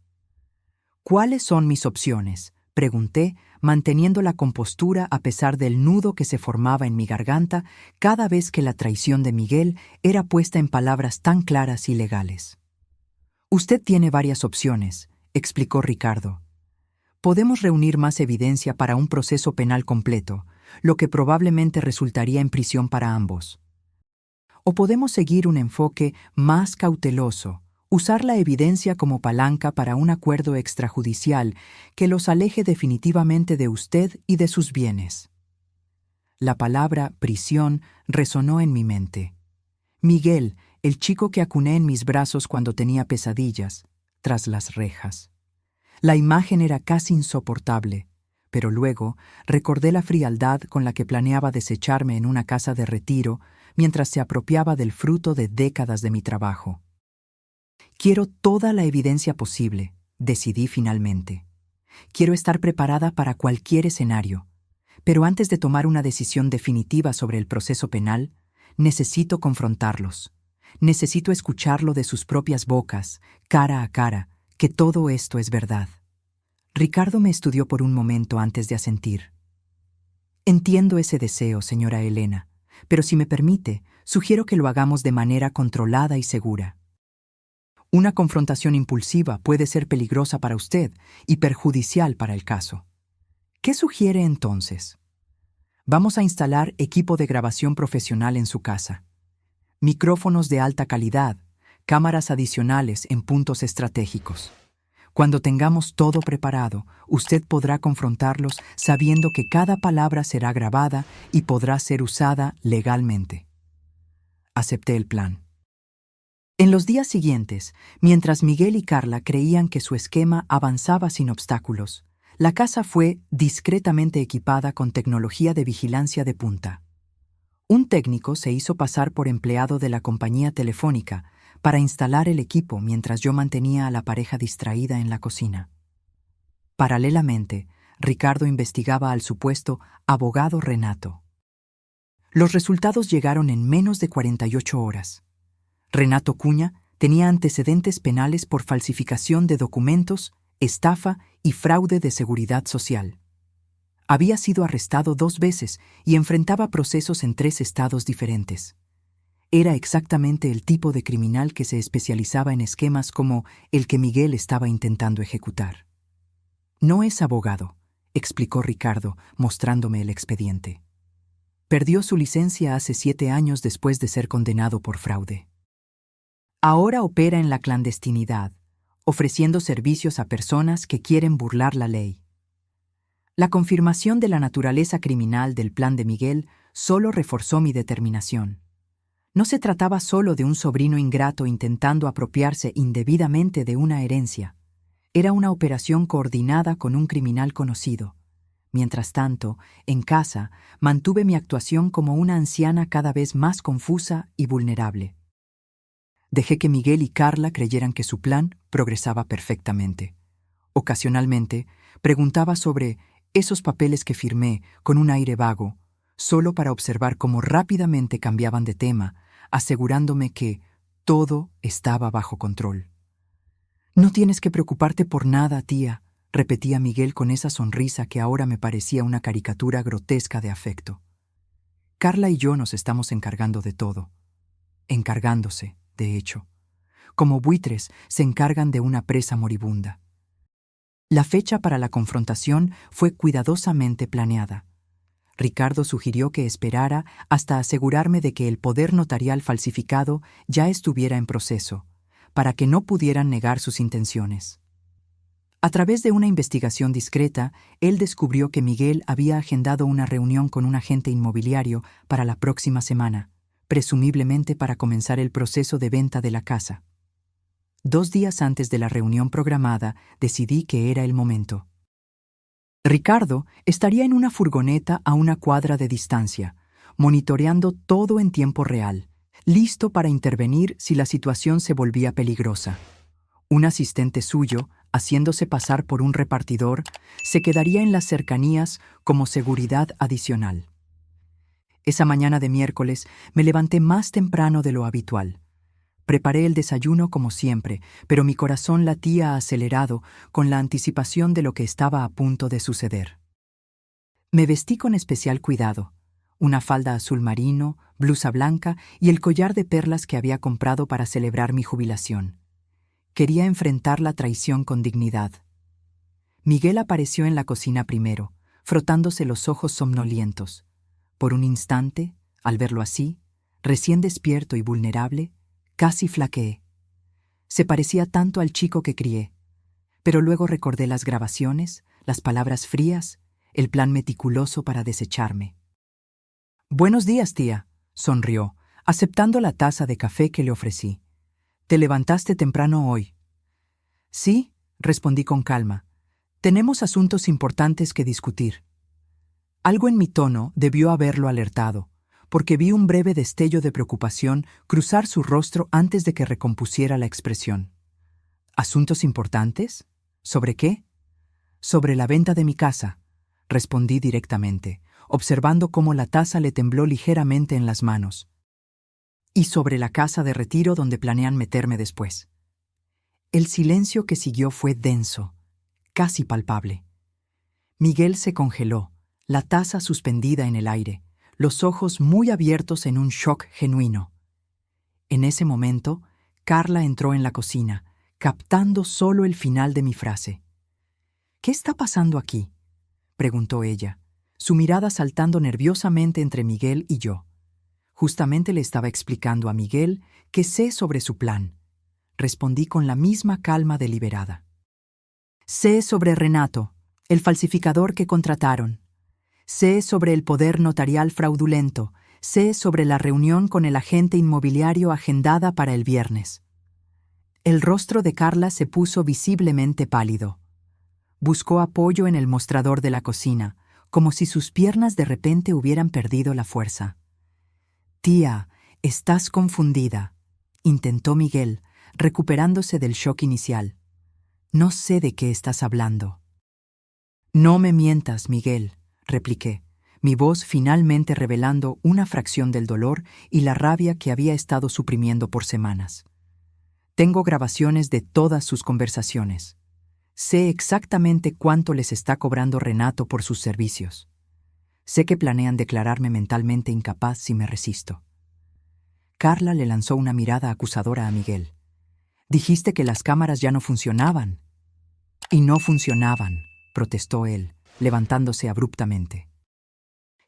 «¿Cuáles son mis opciones?», pregunté, manteniendo la compostura a pesar del nudo que se formaba en mi garganta cada vez que la traición de Miguel era puesta en palabras tan claras y legales. «Usted tiene varias opciones», explicó Ricardo. «Podemos reunir más evidencia para un proceso penal completo, lo que probablemente resultaría en prisión para ambos. O podemos seguir un enfoque más cauteloso, usar la evidencia como palanca para un acuerdo extrajudicial que los aleje definitivamente de usted y de sus bienes». La palabra prisión resonó en mi mente. Miguel, el chico que acuné en mis brazos cuando tenía pesadillas, tras las rejas. La imagen era casi insoportable, Pero luego recordé la frialdad con la que planeaba desecharme en una casa de retiro mientras se apropiaba del fruto de décadas de mi trabajo. Quiero toda la evidencia posible, decidí finalmente. Quiero estar preparada para cualquier escenario, pero antes de tomar una decisión definitiva sobre el proceso penal, necesito confrontarlos. Necesito escucharlo de sus propias bocas, cara a cara, que todo esto es verdad. Ricardo me estudió por un momento antes de asentir. Entiendo ese deseo, señora Elena, pero si me permite, sugiero que lo hagamos de manera controlada y segura. Una confrontación impulsiva puede ser peligrosa para usted y perjudicial para el caso. ¿Qué sugiere entonces? Vamos a instalar equipo de grabación profesional en su casa. Micrófonos de alta calidad, cámaras adicionales en puntos estratégicos. Cuando tengamos todo preparado, usted podrá confrontarlos sabiendo que cada palabra será grabada y podrá ser usada legalmente. Acepté el plan. En los días siguientes, mientras Miguel y Carla creían que su esquema avanzaba sin obstáculos, la casa fue discretamente equipada con tecnología de vigilancia de punta. Un técnico se hizo pasar por empleado de la compañía telefónica para instalar el equipo mientras yo mantenía a la pareja distraída en la cocina. Paralelamente, Ricardo investigaba al supuesto abogado Renato. Los resultados llegaron en menos de 48 horas. Renato Cuña tenía antecedentes penales por falsificación de documentos, estafa y fraude de seguridad social. Había sido arrestado 2 veces y enfrentaba procesos en 3 estados diferentes. Era exactamente el tipo de criminal que se especializaba en esquemas como el que Miguel estaba intentando ejecutar. No es abogado, explicó Ricardo, mostrándome el expediente. Perdió su licencia hace 7 años después de ser condenado por fraude. Ahora opera en la clandestinidad, ofreciendo servicios a personas que quieren burlar la ley. La confirmación de la naturaleza criminal del plan de Miguel solo reforzó mi determinación. No se trataba solo de un sobrino ingrato intentando apropiarse indebidamente de una herencia. Era una operación coordinada con un criminal conocido. Mientras tanto, en casa, mantuve mi actuación como una anciana cada vez más confusa y vulnerable. Dejé que Miguel y Carla creyeran que su plan progresaba perfectamente. Ocasionalmente, preguntaba sobre esos papeles que firmé con un aire vago, solo para observar cómo rápidamente cambiaban de tema, asegurándome que todo estaba bajo control. «No tienes que preocuparte por nada, tía», repetía Miguel con esa sonrisa que ahora me parecía una caricatura grotesca de afecto. «Carla y yo nos estamos encargando de todo. Encargándose, de hecho. Como buitres se encargan de una presa moribunda». La fecha para la confrontación fue cuidadosamente planeada. Ricardo sugirió que esperara hasta asegurarme de que el poder notarial falsificado ya estuviera en proceso, para que no pudieran negar sus intenciones. A través de una investigación discreta, él descubrió que Miguel había agendado una reunión con un agente inmobiliario para la próxima semana, presumiblemente para comenzar el proceso de venta de la casa. 2 días antes de la reunión programada, decidí que era el momento. Ricardo estaría en una furgoneta a una cuadra de distancia, monitoreando todo en tiempo real, listo para intervenir si la situación se volvía peligrosa. Un asistente suyo, haciéndose pasar por un repartidor, se quedaría en las cercanías como seguridad adicional. Esa mañana de miércoles me levanté más temprano de lo habitual. Preparé el desayuno como siempre, pero mi corazón latía acelerado con la anticipación de lo que estaba a punto de suceder. Me vestí con especial cuidado, una falda azul marino, blusa blanca y el collar de perlas que había comprado para celebrar mi jubilación. Quería enfrentar la traición con dignidad. Miguel apareció en la cocina primero, frotándose los ojos somnolientos. Por un instante, al verlo así, recién despierto y vulnerable, casi flaqueé. Se parecía tanto al chico que crié. Pero luego recordé las grabaciones, las palabras frías, el plan meticuloso para desecharme. «Buenos días, tía», sonrió, aceptando la taza de café que le ofrecí. «¿Te levantaste temprano hoy?» «Sí», respondí con calma. Tenemos asuntos importantes que discutir. Algo en mi tono debió haberlo alertado, porque vi un breve destello de preocupación cruzar su rostro antes de que recompusiera la expresión. ¿Asuntos importantes? ¿Sobre qué? Sobre la venta de mi casa, respondí directamente, observando cómo la taza le tembló ligeramente en las manos. Y sobre la casa de retiro donde planean meterme después. El silencio que siguió fue denso, casi palpable. Miguel se congeló, la taza suspendida en el aire, los ojos muy abiertos en un shock genuino. En ese momento, Carla entró en la cocina, captando solo el final de mi frase. «¿Qué está pasando aquí?», preguntó ella, su mirada saltando nerviosamente entre Miguel y yo. Justamente le estaba explicando a Miguel que sé sobre su plan. Respondí con la misma calma deliberada. «Sé sobre Renato, el falsificador que contrataron. Sé sobre el poder notarial fraudulento. Sé sobre la reunión con el agente inmobiliario agendada para el viernes». El rostro de Carla se puso visiblemente pálido. Buscó apoyo en el mostrador de la cocina, como si sus piernas de repente hubieran perdido la fuerza. «Tía, estás confundida», intentó Miguel, recuperándose del shock inicial. «No sé de qué estás hablando». «No me mientas, Miguel», repliqué, mi voz finalmente revelando una fracción del dolor y la rabia que había estado suprimiendo por semanas. «Tengo grabaciones de todas sus conversaciones. Sé exactamente cuánto les está cobrando Renato por sus servicios. Sé que planean declararme mentalmente incapaz si me resisto». Carla le lanzó una mirada acusadora a Miguel. «Dijiste que las cámaras ya no funcionaban». «Y no funcionaban», protestó él, levantándose abruptamente.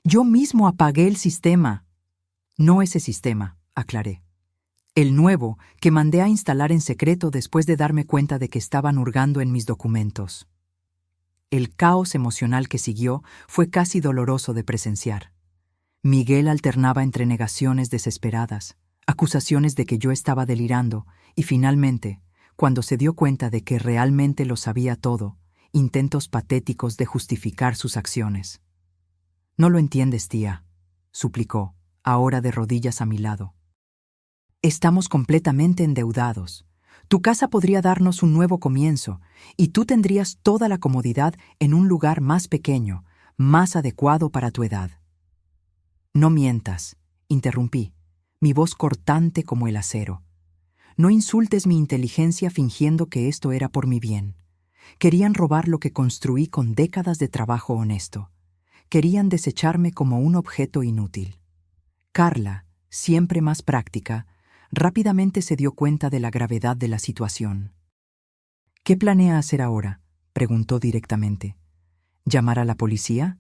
«Yo mismo apagué el sistema». «No ese sistema», aclaré. «El nuevo, que mandé a instalar en secreto después de darme cuenta de que estaban hurgando en mis documentos». El caos emocional que siguió fue casi doloroso de presenciar. Miguel alternaba entre negaciones desesperadas, acusaciones de que yo estaba delirando, y finalmente, cuando se dio cuenta de que realmente lo sabía todo, intentos patéticos de justificar sus acciones. «No lo entiendes, tía», suplicó, ahora de rodillas a mi lado. «Estamos completamente endeudados. Tu casa podría darnos un nuevo comienzo, y tú tendrías toda la comodidad en un lugar más pequeño, más adecuado para tu edad». «No mientas», interrumpí, mi voz cortante como el acero. «No insultes mi inteligencia fingiendo que esto era por mi bien. Querían robar lo que construí con décadas de trabajo honesto. Querían desecharme como un objeto inútil». Carla, siempre más práctica, rápidamente se dio cuenta de la gravedad de la situación. «¿Qué planea hacer ahora?», preguntó directamente. «¿Llamar a la policía?».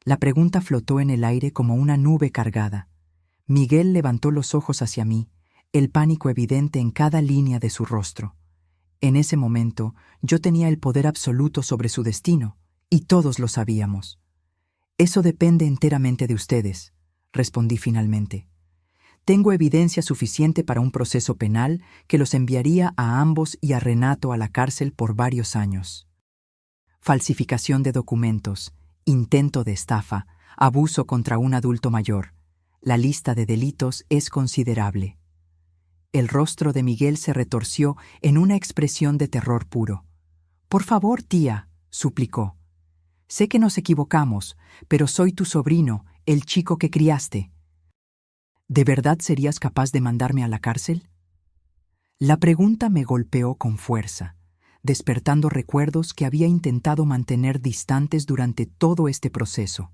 La pregunta flotó en el aire como una nube cargada. Miguel levantó los ojos hacia mí, el pánico evidente en cada línea de su rostro. En ese momento, yo tenía el poder absoluto sobre su destino, y todos lo sabíamos. «Eso depende enteramente de ustedes», respondí finalmente. «Tengo evidencia suficiente para un proceso penal que los enviaría a ambos y a Renato a la cárcel por varios años. Falsificación de documentos, intento de estafa, abuso contra un adulto mayor. La lista de delitos es considerable». El rostro de Miguel se retorció en una expresión de terror puro. «Por favor, tía», suplicó. «Sé que nos equivocamos, pero soy tu sobrino, el chico que criaste. ¿De verdad serías capaz de mandarme a la cárcel?». La pregunta me golpeó con fuerza, despertando recuerdos que había intentado mantener distantes durante todo este proceso.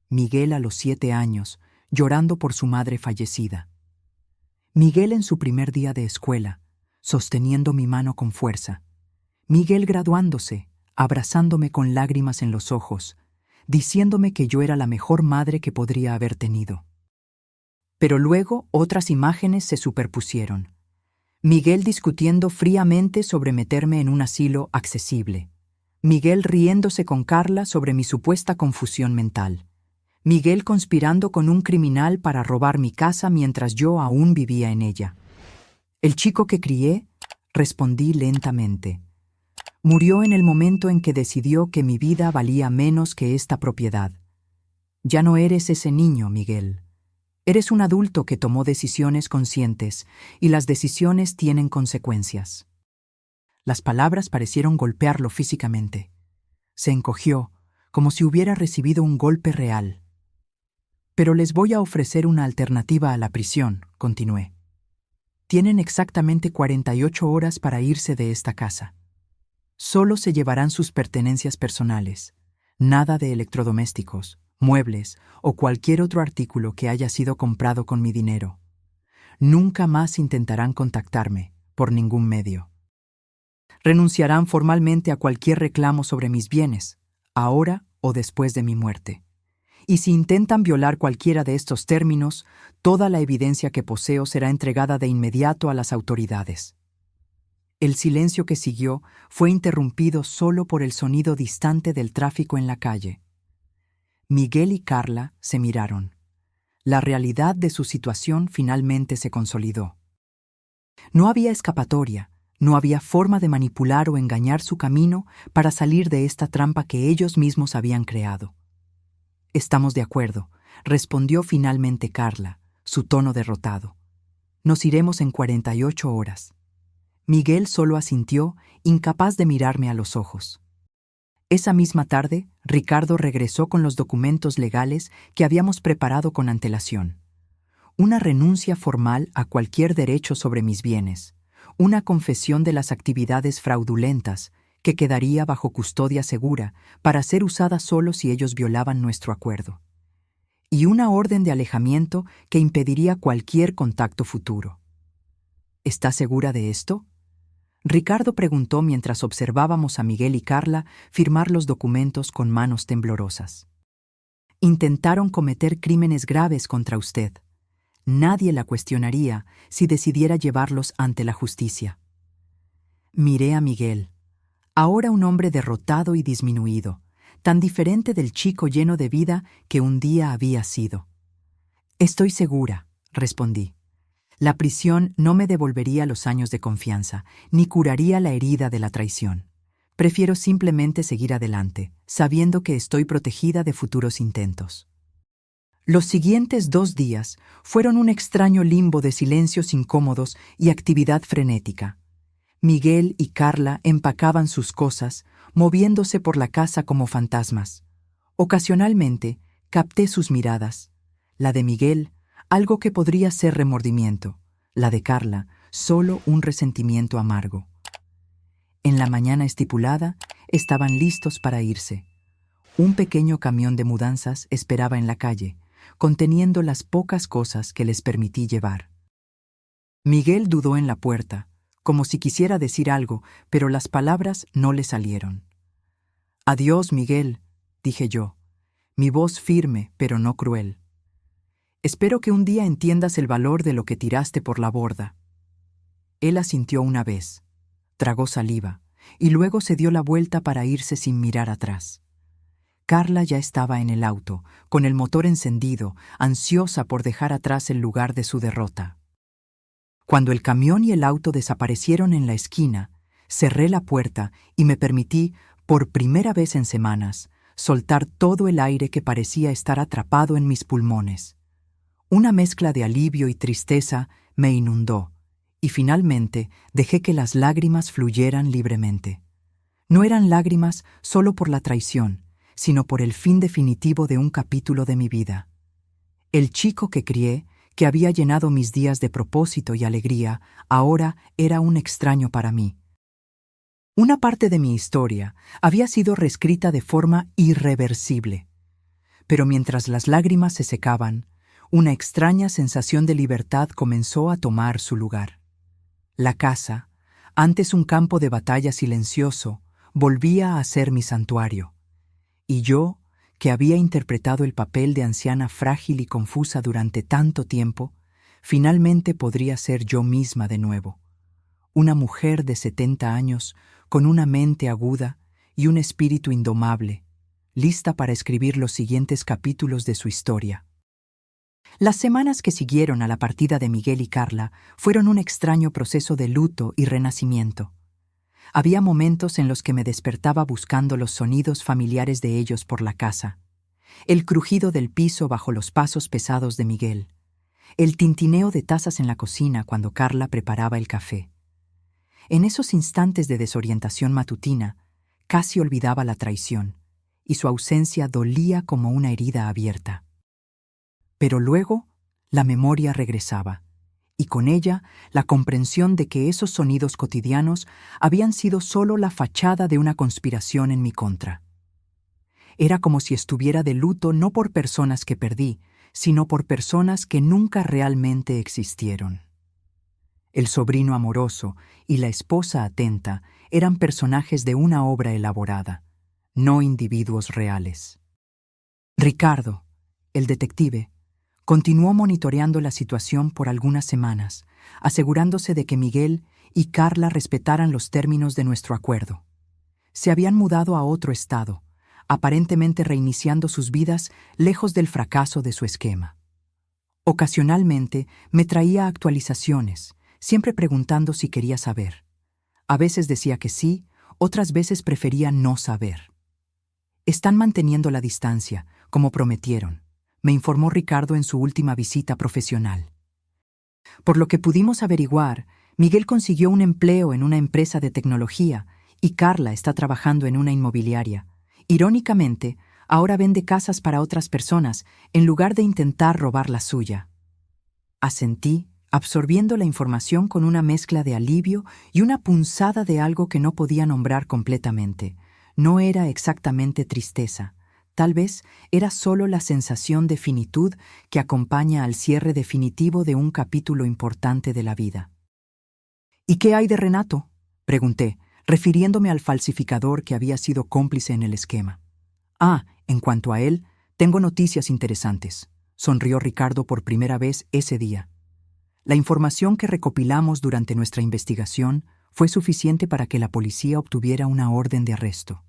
Miguel a los 7 años, llorando por su madre fallecida. Miguel en su primer día de escuela, sosteniendo mi mano con fuerza. Miguel graduándose, abrazándome con lágrimas en los ojos, diciéndome que yo era la mejor madre que podría haber tenido. Pero luego otras imágenes se superpusieron. Miguel discutiendo fríamente sobre meterme en un asilo accesible. Miguel riéndose con Carla sobre mi supuesta confusión mental. Miguel conspirando con un criminal para robar mi casa mientras yo aún vivía en ella. «El chico que crié», respondí lentamente. Murió en el momento en que decidió que mi vida valía menos que esta propiedad. Ya no eres ese niño, Miguel. Eres un adulto que tomó decisiones conscientes, y las decisiones tienen consecuencias. Las palabras parecieron golpearlo físicamente. Se encogió, como si hubiera recibido un golpe real. Pero les voy a ofrecer una alternativa a la prisión, continué. Tienen exactamente 48 horas para irse de esta casa. Solo se llevarán sus pertenencias personales, nada de electrodomésticos, muebles o cualquier otro artículo que haya sido comprado con mi dinero. Nunca más intentarán contactarme, por ningún medio. Renunciarán formalmente a cualquier reclamo sobre mis bienes, ahora o después de mi muerte. Y si intentan violar cualquiera de estos términos, toda la evidencia que poseo será entregada de inmediato a las autoridades. El silencio que siguió fue interrumpido solo por el sonido distante del tráfico en la calle. Miguel y Carla se miraron. La realidad de su situación finalmente se consolidó. No había escapatoria, no había forma de manipular o engañar su camino para salir de esta trampa que ellos mismos habían creado. «Estamos de acuerdo», respondió finalmente Carla, su tono derrotado. «Nos iremos en 48 horas». Miguel solo asintió, incapaz de mirarme a los ojos. Esa misma tarde, Ricardo regresó con los documentos legales que habíamos preparado con antelación. Una renuncia formal a cualquier derecho sobre mis bienes, una confesión de las actividades fraudulentas que quedaría bajo custodia segura para ser usada solo si ellos violaban nuestro acuerdo, y una orden de alejamiento que impediría cualquier contacto futuro. ¿Estás segura de esto?, Ricardo preguntó mientras observábamos a Miguel y Carla firmar los documentos con manos temblorosas. Intentaron cometer crímenes graves contra usted. Nadie la cuestionaría si decidiera llevarlos ante la justicia. Miré a Miguel, ahora un hombre derrotado y disminuido, tan diferente del chico lleno de vida que un día había sido. «Estoy segura», respondí. «La prisión no me devolvería los años de confianza, ni curaría la herida de la traición. Prefiero simplemente seguir adelante, sabiendo que estoy protegida de futuros intentos». Los siguientes 2 días fueron un extraño limbo de silencios incómodos y actividad frenética. Miguel y Carla empacaban sus cosas, moviéndose por la casa como fantasmas. Ocasionalmente, capté sus miradas. La de Miguel, algo que podría ser remordimiento; la de Carla, solo un resentimiento amargo. En la mañana estipulada, estaban listos para irse. Un pequeño camión de mudanzas esperaba en la calle, conteniendo las pocas cosas que les permití llevar. Miguel dudó en la puerta, como si quisiera decir algo, pero las palabras no le salieron. «Adiós, Miguel», dije yo, mi voz firme pero no cruel. «Espero que un día entiendas el valor de lo que tiraste por la borda». Él asintió una vez, tragó saliva, y luego se dio la vuelta para irse sin mirar atrás. Carla ya estaba en el auto, con el motor encendido, ansiosa por dejar atrás el lugar de su derrota. Cuando el camión y el auto desaparecieron en la esquina, cerré la puerta y me permití, por primera vez en semanas, soltar todo el aire que parecía estar atrapado en mis pulmones. Una mezcla de alivio y tristeza me inundó, y finalmente dejé que las lágrimas fluyeran libremente. No eran lágrimas solo por la traición, sino por el fin definitivo de un capítulo de mi vida. El chico que crié, que había llenado mis días de propósito y alegría, ahora era un extraño para mí. Una parte de mi historia había sido reescrita de forma irreversible. Pero mientras las lágrimas se secaban, una extraña sensación de libertad comenzó a tomar su lugar. La casa, antes un campo de batalla silencioso, volvía a ser mi santuario. Y yo, que había interpretado el papel de anciana frágil y confusa durante tanto tiempo, finalmente podría ser yo misma de nuevo. Una mujer de 70 años, con una mente aguda y un espíritu indomable, lista para escribir los siguientes capítulos de su historia. Las semanas que siguieron a la partida de Miguel y Carla fueron un extraño proceso de luto y renacimiento. Había momentos en los que me despertaba buscando los sonidos familiares de ellos por la casa. El crujido del piso bajo los pasos pesados de Miguel. El tintineo de tazas en la cocina cuando Carla preparaba el café. En esos instantes de desorientación matutina, casi olvidaba la traición, y su ausencia dolía como una herida abierta. Pero luego, la memoria regresaba, y con ella la comprensión de que esos sonidos cotidianos habían sido solo la fachada de una conspiración en mi contra. Era como si estuviera de luto no por personas que perdí, sino por personas que nunca realmente existieron. El sobrino amoroso y la esposa atenta eran personajes de una obra elaborada, no individuos reales. Ricardo, el detective, continuó monitoreando la situación por algunas semanas, asegurándose de que Miguel y Carla respetaran los términos de nuestro acuerdo. Se habían mudado a otro estado, aparentemente reiniciando sus vidas lejos del fracaso de su esquema. Ocasionalmente me traía actualizaciones, siempre preguntando si quería saber. A veces decía que sí, otras veces prefería no saber. Están manteniendo la distancia, como prometieron, me informó Ricardo en su última visita profesional. Por lo que pudimos averiguar, Miguel consiguió un empleo en una empresa de tecnología y Carla está trabajando en una inmobiliaria. Irónicamente, ahora vende casas para otras personas en lugar de intentar robar la suya. Asentí, absorbiendo la información con una mezcla de alivio y una punzada de algo que no podía nombrar completamente. No era exactamente tristeza. Tal vez era solo la sensación de finitud que acompaña al cierre definitivo de un capítulo importante de la vida. ¿Y qué hay de Renato?, pregunté, refiriéndome al falsificador que había sido cómplice en el esquema. En cuanto a él, tengo noticias interesantes, sonrió Ricardo por primera vez ese día. La información que recopilamos durante nuestra investigación fue suficiente para que la policía obtuviera una orden de arresto.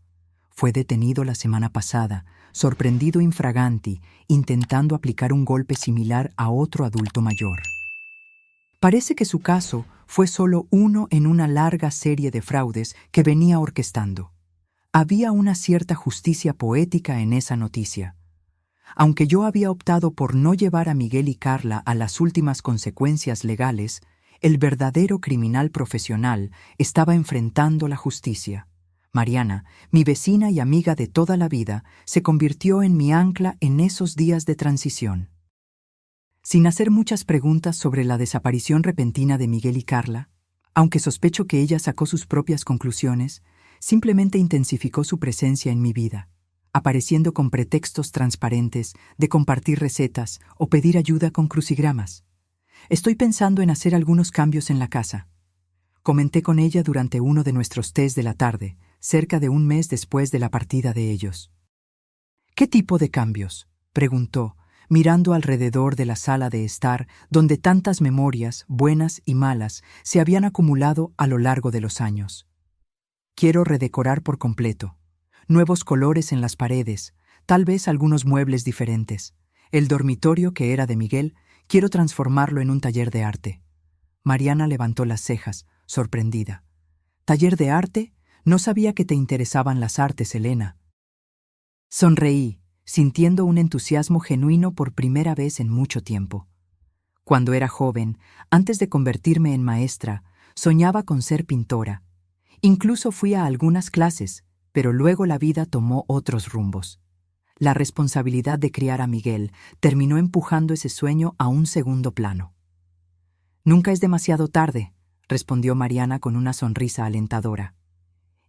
Fue detenido la semana pasada, sorprendido infraganti, intentando aplicar un golpe similar a otro adulto mayor. Parece que su caso fue solo uno en una larga serie de fraudes que venía orquestando. Había una cierta justicia poética en esa noticia. Aunque yo había optado por no llevar a Miguel y Carla a las últimas consecuencias legales, el verdadero criminal profesional estaba enfrentando la justicia. Mariana, mi vecina y amiga de toda la vida, se convirtió en mi ancla en esos días de transición. Sin hacer muchas preguntas sobre la desaparición repentina de Miguel y Carla, aunque sospecho que ella sacó sus propias conclusiones, simplemente intensificó su presencia en mi vida, apareciendo con pretextos transparentes de compartir recetas o pedir ayuda con crucigramas. Estoy pensando en hacer algunos cambios en la casa. Comenté con ella durante uno de nuestros tés de la tarde, cerca de un mes después de la partida de ellos. ¿Qué tipo de cambios?, preguntó, mirando alrededor de la sala de estar donde tantas memorias, buenas y malas, se habían acumulado a lo largo de los años. Quiero redecorar por completo. Nuevos colores en las paredes, tal vez algunos muebles diferentes. El dormitorio, que era de Miguel, quiero transformarlo en un taller de arte. Mariana levantó las cejas, sorprendida. ¿Taller de arte? No sabía que te interesaban las artes, Elena. Sonreí, sintiendo un entusiasmo genuino por primera vez en mucho tiempo. Cuando era joven, antes de convertirme en maestra, soñaba con ser pintora. Incluso fui a algunas clases, pero luego la vida tomó otros rumbos. La responsabilidad de criar a Miguel terminó empujando ese sueño a un segundo plano. Nunca es demasiado tarde, respondió Mariana con una sonrisa alentadora.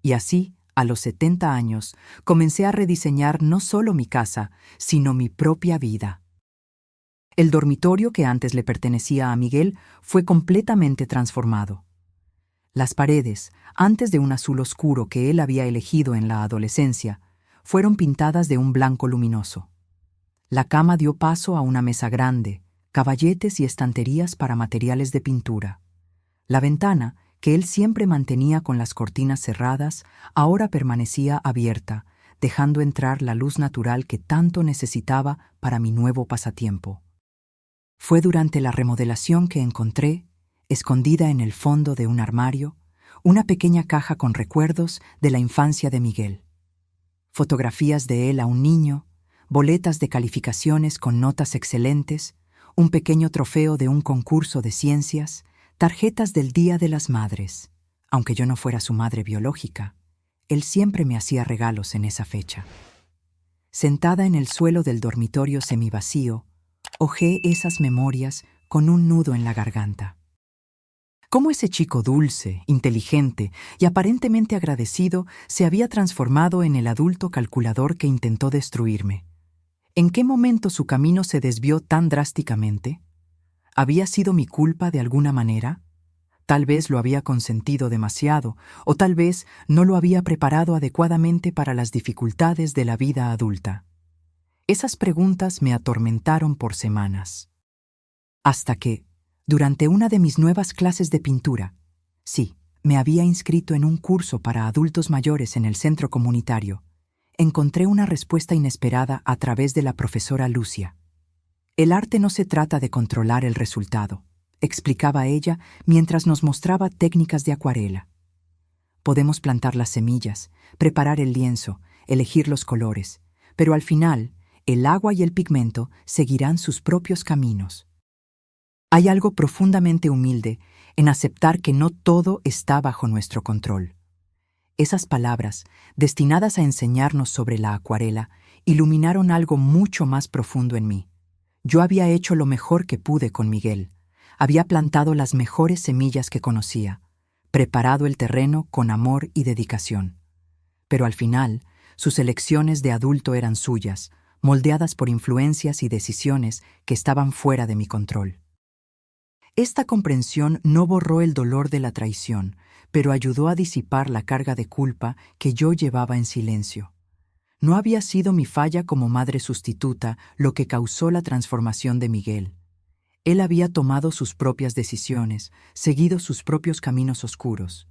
Y así, a los 70 años, comencé a rediseñar no solo mi casa, sino mi propia vida. El dormitorio que antes le pertenecía a Miguel fue completamente transformado. Las paredes, antes de un azul oscuro que él había elegido en la adolescencia, fueron pintadas de un blanco luminoso. La cama dio paso a una mesa grande, caballetes y estanterías para materiales de pintura. La ventana, que él siempre mantenía con las cortinas cerradas, ahora permanecía abierta, dejando entrar la luz natural que tanto necesitaba para mi nuevo pasatiempo. Fue durante la remodelación que encontré, escondida en el fondo de un armario, una pequeña caja con recuerdos de la infancia de Miguel. Fotografías de él a un niño, boletas de calificaciones con notas excelentes, un pequeño trofeo de un concurso de ciencias, tarjetas del Día de las Madres. Aunque yo no fuera su madre biológica, él siempre me hacía regalos en esa fecha. Sentada en el suelo del dormitorio semivacío, hojeé esas memorias con un nudo en la garganta. Cómo ese chico dulce, inteligente y aparentemente agradecido se había transformado en el adulto calculador que intentó destruirme. ¿En qué momento su camino se desvió tan drásticamente? ¿Había sido mi culpa de alguna manera? Tal vez lo había consentido demasiado, o tal vez no lo había preparado adecuadamente para las dificultades de la vida adulta. Esas preguntas me atormentaron por semanas. Hasta que, durante una de mis nuevas clases de pintura, sí, me había inscrito en un curso para adultos mayores en el centro comunitario, encontré una respuesta inesperada a través de la profesora Lucia. El arte no se trata de controlar el resultado, explicaba ella mientras nos mostraba técnicas de acuarela. Podemos plantar las semillas, preparar el lienzo, elegir los colores, pero al final, el agua y el pigmento seguirán sus propios caminos. Hay algo profundamente humilde en aceptar que no todo está bajo nuestro control. Esas palabras, destinadas a enseñarnos sobre la acuarela, iluminaron algo mucho más profundo en mí. Yo había hecho lo mejor que pude con Miguel. Había plantado las mejores semillas que conocía, preparado el terreno con amor y dedicación. Pero al final, sus elecciones de adulto eran suyas, moldeadas por influencias y decisiones que estaban fuera de mi control. Esta comprensión no borró el dolor de la traición, pero ayudó a disipar la carga de culpa que yo llevaba en silencio. No había sido mi falla como madre sustituta lo que causó la transformación de Miguel. Él había tomado sus propias decisiones, seguido sus propios caminos oscuros.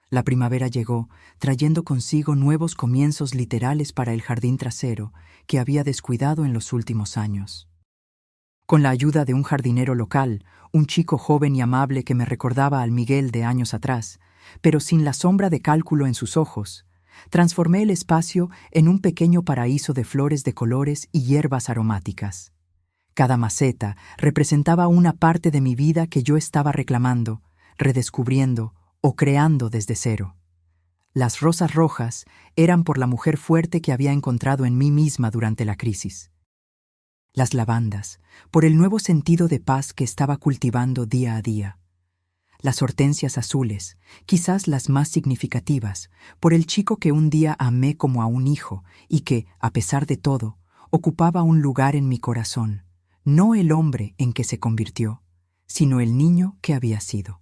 La primavera llegó, trayendo consigo nuevos comienzos literales para el jardín trasero que había descuidado en los últimos años. Con la ayuda de un jardinero local, un chico joven y amable que me recordaba al Miguel de años atrás, pero sin la sombra de cálculo en sus ojos, transformé el espacio en un pequeño paraíso de flores de colores y hierbas aromáticas. Cada maceta representaba una parte de mi vida que yo estaba reclamando, redescubriendo o creando desde cero. Las rosas rojas eran por la mujer fuerte que había encontrado en mí misma durante la crisis. Las lavandas, por el nuevo sentido de paz que estaba cultivando día a día. Las hortensias azules, quizás las más significativas, por el chico que un día amé como a un hijo y que, a pesar de todo, ocupaba un lugar en mi corazón, no el hombre en que se convirtió, sino el niño que había sido.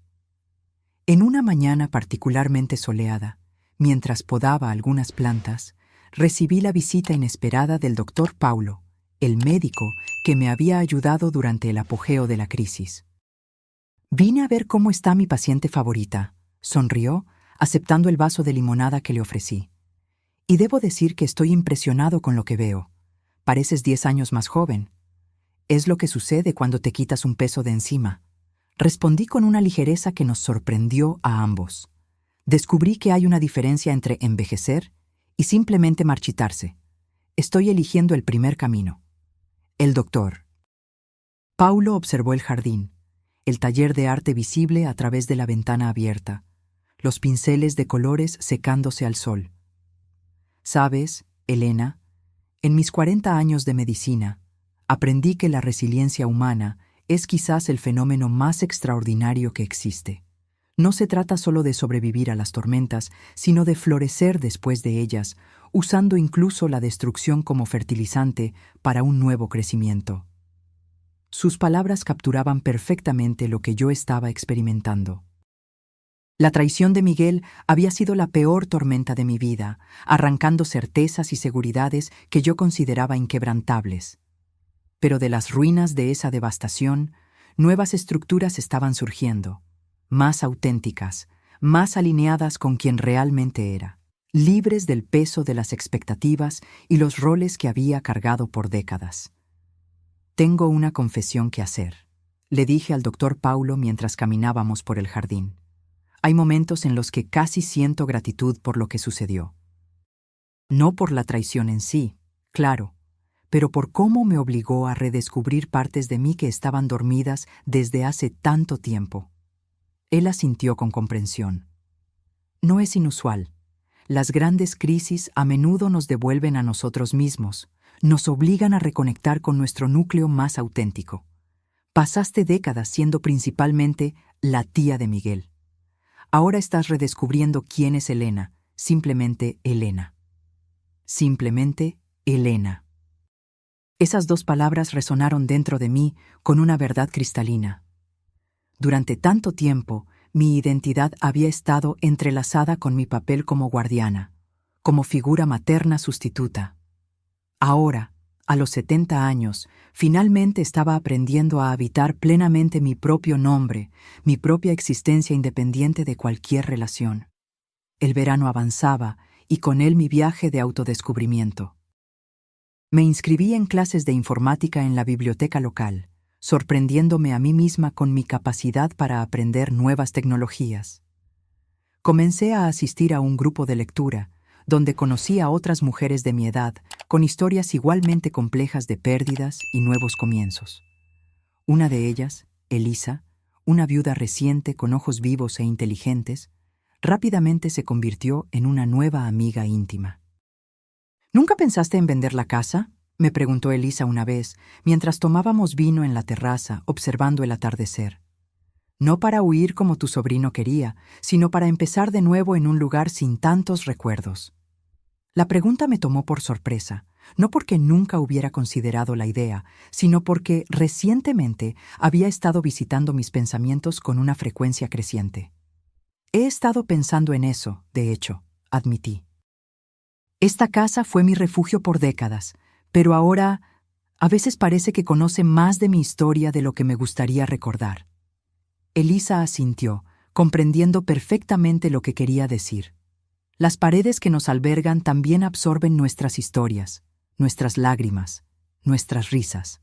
En una mañana particularmente soleada, mientras podaba algunas plantas, recibí la visita inesperada del doctor Paulo, el médico que me había ayudado durante el apogeo de la crisis. «Vine a ver cómo está mi paciente favorita», sonrió, aceptando el vaso de limonada que le ofrecí. «Y debo decir que estoy impresionado con lo que veo. Pareces 10 años más joven. Es lo que sucede cuando te quitas un peso de encima». Respondí con una ligereza que nos sorprendió a ambos. Descubrí que hay una diferencia entre envejecer y simplemente marchitarse. Estoy eligiendo el primer camino. El doctor. Paulo observó el jardín, el taller de arte visible a través de la ventana abierta, los pinceles de colores secándose al sol. «Sabes, Elena, en mis 40 años de medicina, aprendí que la resiliencia humana es quizás el fenómeno más extraordinario que existe. No se trata solo de sobrevivir a las tormentas, sino de florecer después de ellas, usando incluso la destrucción como fertilizante para un nuevo crecimiento». Sus palabras capturaban perfectamente lo que yo estaba experimentando. La traición de Miguel había sido la peor tormenta de mi vida, arrancando certezas y seguridades que yo consideraba inquebrantables. Pero de las ruinas de esa devastación, nuevas estructuras estaban surgiendo, más auténticas, más alineadas con quien realmente era, libres del peso de las expectativas y los roles que había cargado por décadas. «Tengo una confesión que hacer», le dije al doctor Paulo mientras caminábamos por el jardín. Hay momentos en los que casi siento gratitud por lo que sucedió. No por la traición en sí, claro, pero por cómo me obligó a redescubrir partes de mí que estaban dormidas desde hace tanto tiempo. Él asintió con comprensión. No es inusual. Las grandes crisis a menudo nos devuelven a nosotros mismos, nos obligan a reconectar con nuestro núcleo más auténtico. Pasaste décadas siendo principalmente la tía de Miguel. Ahora estás redescubriendo quién es Elena, simplemente Elena. Simplemente Elena. Esas dos palabras resonaron dentro de mí con una verdad cristalina. Durante tanto tiempo, mi identidad había estado entrelazada con mi papel como guardiana, como figura materna sustituta. Ahora, a los 70 años, finalmente estaba aprendiendo a habitar plenamente mi propio nombre, mi propia existencia independiente de cualquier relación. El verano avanzaba y con él mi viaje de autodescubrimiento. Me inscribí en clases de informática en la biblioteca local, sorprendiéndome a mí misma con mi capacidad para aprender nuevas tecnologías. Comencé a asistir a un grupo de lectura, donde conocí a otras mujeres de mi edad, con historias igualmente complejas de pérdidas y nuevos comienzos. Una de ellas, Elisa, una viuda reciente con ojos vivos e inteligentes, rápidamente se convirtió en una nueva amiga íntima. ¿Nunca pensaste en vender la casa?, me preguntó Elisa una vez, mientras tomábamos vino en la terraza, observando el atardecer. No para huir como tu sobrino quería, sino para empezar de nuevo en un lugar sin tantos recuerdos. La pregunta me tomó por sorpresa, no porque nunca hubiera considerado la idea, sino porque recientemente había estado visitando mis pensamientos con una frecuencia creciente. He estado pensando en eso, de hecho, admití. Esta casa fue mi refugio por décadas, pero ahora a veces parece que conoce más de mi historia de lo que me gustaría recordar. Elisa asintió, comprendiendo perfectamente lo que quería decir. Las paredes que nos albergan también absorben nuestras historias, nuestras lágrimas, nuestras risas.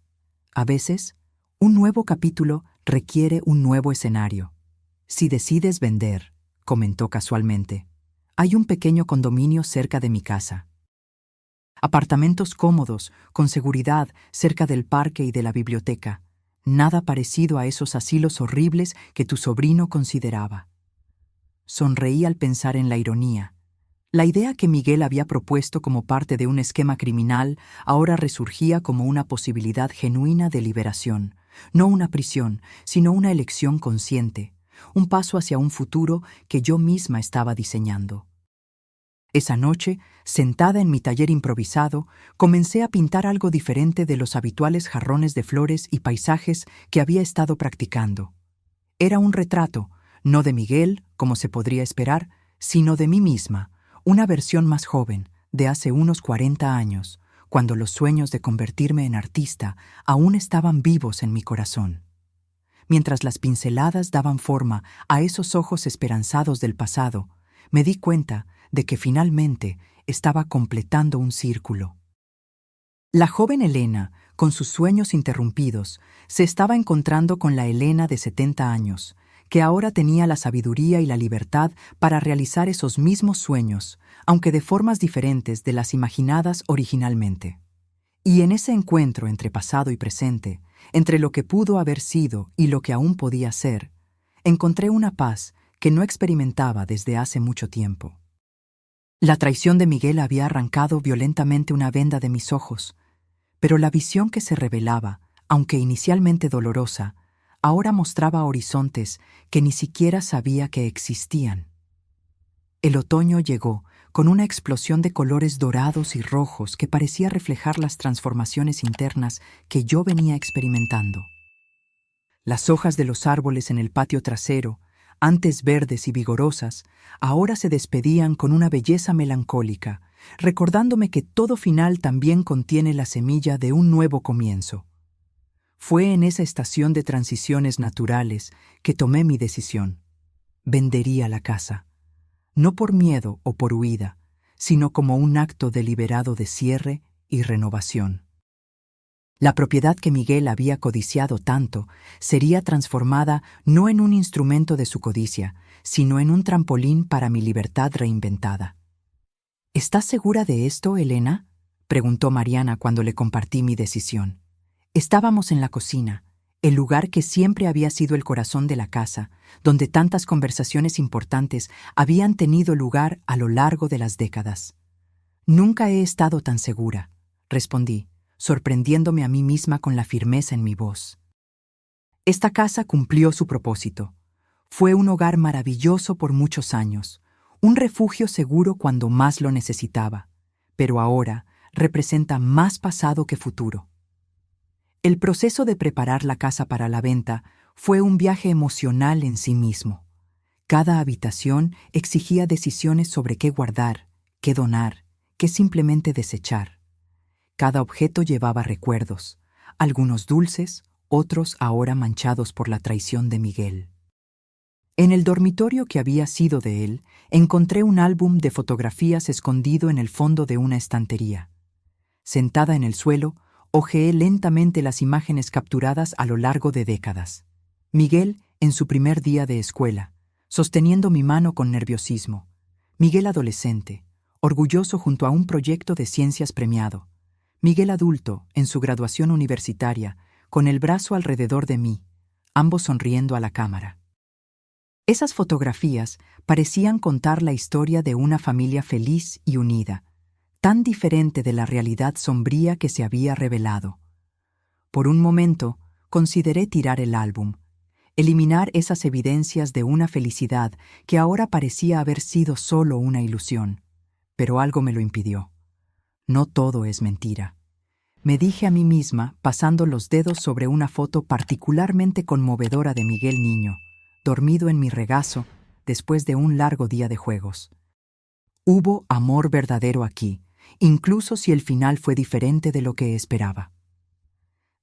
A veces, un nuevo capítulo requiere un nuevo escenario. Si decides vender, comentó casualmente, hay un pequeño condominio cerca de mi casa. Apartamentos cómodos, con seguridad, cerca del parque y de la biblioteca. Nada parecido a esos asilos horribles que tu sobrino consideraba. Sonreí al pensar en la ironía. La idea que Miguel había propuesto como parte de un esquema criminal ahora resurgía como una posibilidad genuina de liberación. No una prisión, sino una elección consciente. Un paso hacia un futuro que yo misma estaba diseñando. Esa noche, sentada en mi taller improvisado, comencé a pintar algo diferente de los habituales jarrones de flores y paisajes que había estado practicando. Era un retrato, no de Miguel, como se podría esperar, sino de mí misma, una versión más joven, de hace unos 40 años, cuando los sueños de convertirme en artista aún estaban vivos en mi corazón. Mientras las pinceladas daban forma a esos ojos esperanzados del pasado, me di cuenta de que finalmente estaba completando un círculo. La joven Elena, con sus sueños interrumpidos, se estaba encontrando con la Elena de 70 años, que ahora tenía la sabiduría y la libertad para realizar esos mismos sueños, aunque de formas diferentes de las imaginadas originalmente. Y en ese encuentro entre pasado y presente, entre lo que pudo haber sido y lo que aún podía ser, encontré una paz que no experimentaba desde hace mucho tiempo. La traición de Miguel había arrancado violentamente una venda de mis ojos, pero la visión que se revelaba, aunque inicialmente dolorosa, ahora mostraba horizontes que ni siquiera sabía que existían. El otoño llegó con una explosión de colores dorados y rojos que parecía reflejar las transformaciones internas que yo venía experimentando. Las hojas de los árboles en el patio trasero, antes verdes y vigorosas, ahora se despedían con una belleza melancólica, recordándome que todo final también contiene la semilla de un nuevo comienzo. Fue en esa estación de transiciones naturales que tomé mi decisión. Vendería la casa, no por miedo o por huida, sino como un acto deliberado de cierre y renovación. La propiedad que Miguel había codiciado tanto sería transformada no en un instrumento de su codicia, sino en un trampolín para mi libertad reinventada. ¿Estás segura de esto, Elena?, preguntó Mariana cuando le compartí mi decisión. Estábamos en la cocina, el lugar que siempre había sido el corazón de la casa, donde tantas conversaciones importantes habían tenido lugar a lo largo de las décadas. Nunca he estado tan segura, respondí, sorprendiéndome a mí misma con la firmeza en mi voz. Esta casa cumplió su propósito. Fue un hogar maravilloso por muchos años, un refugio seguro cuando más lo necesitaba, pero ahora representa más pasado que futuro. El proceso de preparar la casa para la venta fue un viaje emocional en sí mismo. Cada habitación exigía decisiones sobre qué guardar, qué donar, qué simplemente desechar. Cada objeto llevaba recuerdos, algunos dulces, otros ahora manchados por la traición de Miguel. En el dormitorio que había sido de él, encontré un álbum de fotografías escondido en el fondo de una estantería. Sentada en el suelo, hojeé lentamente las imágenes capturadas a lo largo de décadas. Miguel en su primer día de escuela, sosteniendo mi mano con nerviosismo. Miguel adolescente, orgulloso junto a un proyecto de ciencias premiado. Miguel adulto, en su graduación universitaria, con el brazo alrededor de mí, ambos sonriendo a la cámara. Esas fotografías parecían contar la historia de una familia feliz y unida, tan diferente de la realidad sombría que se había revelado. Por un momento, consideré tirar el álbum, eliminar esas evidencias de una felicidad que ahora parecía haber sido solo una ilusión, pero algo me lo impidió. No todo es mentira. Me dije a mí misma, pasando los dedos sobre una foto particularmente conmovedora de Miguel niño, dormido en mi regazo después de un largo día de juegos. Hubo amor verdadero aquí, incluso si el final fue diferente de lo que esperaba.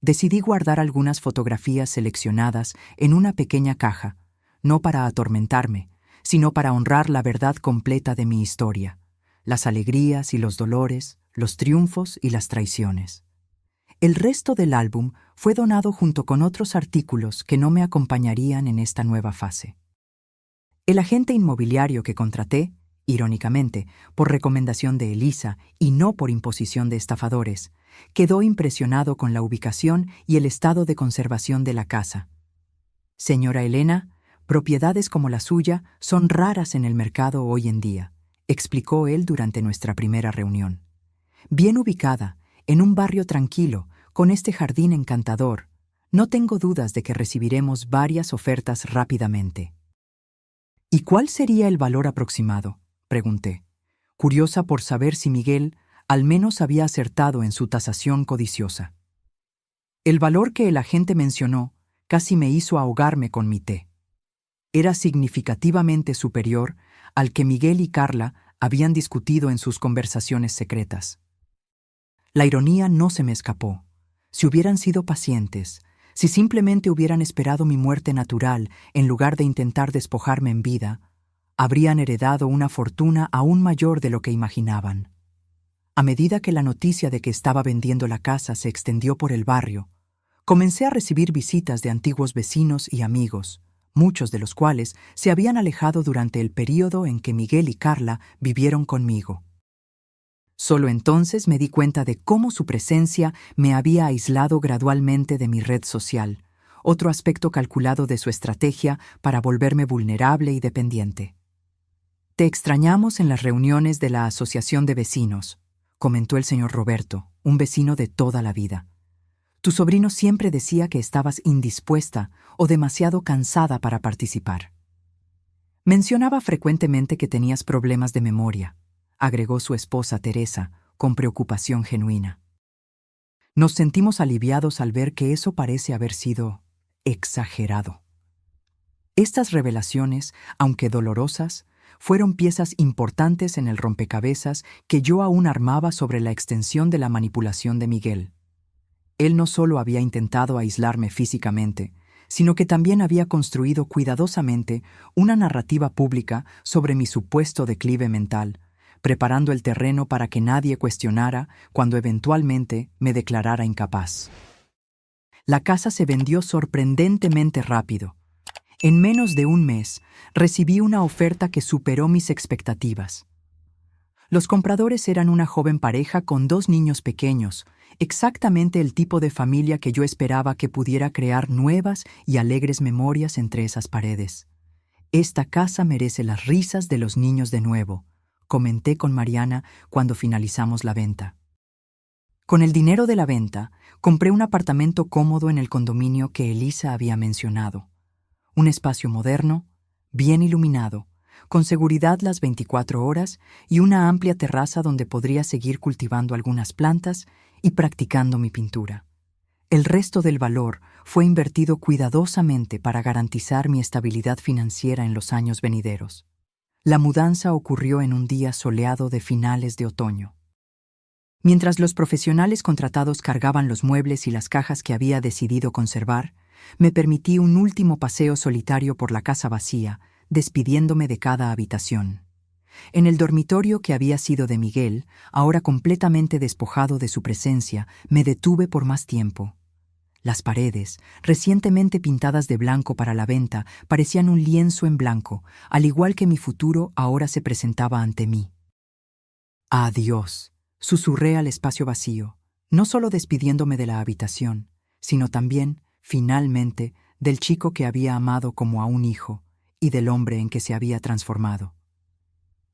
Decidí guardar algunas fotografías seleccionadas en una pequeña caja, no para atormentarme, sino para honrar la verdad completa de mi historia, las alegrías y los dolores, los triunfos y las traiciones. El resto del álbum fue donado junto con otros artículos que no me acompañarían en esta nueva fase. El agente inmobiliario que contraté, irónicamente, por recomendación de Elisa y no por imposición de estafadores, quedó impresionado con la ubicación y el estado de conservación de la casa. Señora Elena, propiedades como la suya son raras en el mercado hoy en día, explicó él durante nuestra primera reunión. Bien ubicada, en un barrio tranquilo, con este jardín encantador, no tengo dudas de que recibiremos varias ofertas rápidamente. ¿Y cuál sería el valor aproximado?, pregunté, curiosa por saber si Miguel al menos había acertado en su tasación codiciosa. El valor que el agente mencionó casi me hizo ahogarme con mi té. Era significativamente superior al que Miguel y Carla habían discutido en sus conversaciones secretas. La ironía no se me escapó. Si hubieran sido pacientes, si simplemente hubieran esperado mi muerte natural en lugar de intentar despojarme en vida, habrían heredado una fortuna aún mayor de lo que imaginaban. A medida que la noticia de que estaba vendiendo la casa se extendió por el barrio, comencé a recibir visitas de antiguos vecinos y amigos, muchos de los cuales se habían alejado durante el período en que Miguel y Carla vivieron conmigo. Solo entonces me di cuenta de cómo su presencia me había aislado gradualmente de mi red social, otro aspecto calculado de su estrategia para volverme vulnerable y dependiente. «Te extrañamos en las reuniones de la Asociación de Vecinos», comentó el señor Roberto, un vecino de toda la vida. «Tu sobrino siempre decía que estabas indispuesta o demasiado cansada para participar». Mencionaba frecuentemente que tenías problemas de memoria, agregó su esposa Teresa, con preocupación genuina. Nos sentimos aliviados al ver que eso parece haber sido exagerado. Estas revelaciones, aunque dolorosas, fueron piezas importantes en el rompecabezas que yo aún armaba sobre la extensión de la manipulación de Miguel. Él no solo había intentado aislarme físicamente, sino que también había construido cuidadosamente una narrativa pública sobre mi supuesto declive mental, preparando el terreno para que nadie cuestionara cuando eventualmente me declarara incapaz. La casa se vendió sorprendentemente rápido. En menos de un mes, recibí una oferta que superó mis expectativas. Los compradores eran una joven pareja con 2 niños pequeños, exactamente el tipo de familia que yo esperaba que pudiera crear nuevas y alegres memorias entre esas paredes. Esta casa merece las risas de los niños de nuevo, comenté con Mariana cuando finalizamos la venta. Con el dinero de la venta, compré un apartamento cómodo en el condominio que Elisa había mencionado. Un espacio moderno, bien iluminado, con seguridad las 24 horas y una amplia terraza donde podría seguir cultivando algunas plantas y practicando mi pintura. El resto del valor fue invertido cuidadosamente para garantizar mi estabilidad financiera en los años venideros. La mudanza ocurrió en un día soleado de finales de otoño. Mientras los profesionales contratados cargaban los muebles y las cajas que había decidido conservar, me permití un último paseo solitario por la casa vacía, despidiéndome de cada habitación. En el dormitorio que había sido de Miguel, ahora completamente despojado de su presencia, me detuve por más tiempo. Las paredes, recientemente pintadas de blanco para la venta, parecían un lienzo en blanco, al igual que mi futuro ahora se presentaba ante mí. Adiós, susurré al espacio vacío, no solo despidiéndome de la habitación, sino también, finalmente, del chico que había amado como a un hijo y del hombre en que se había transformado.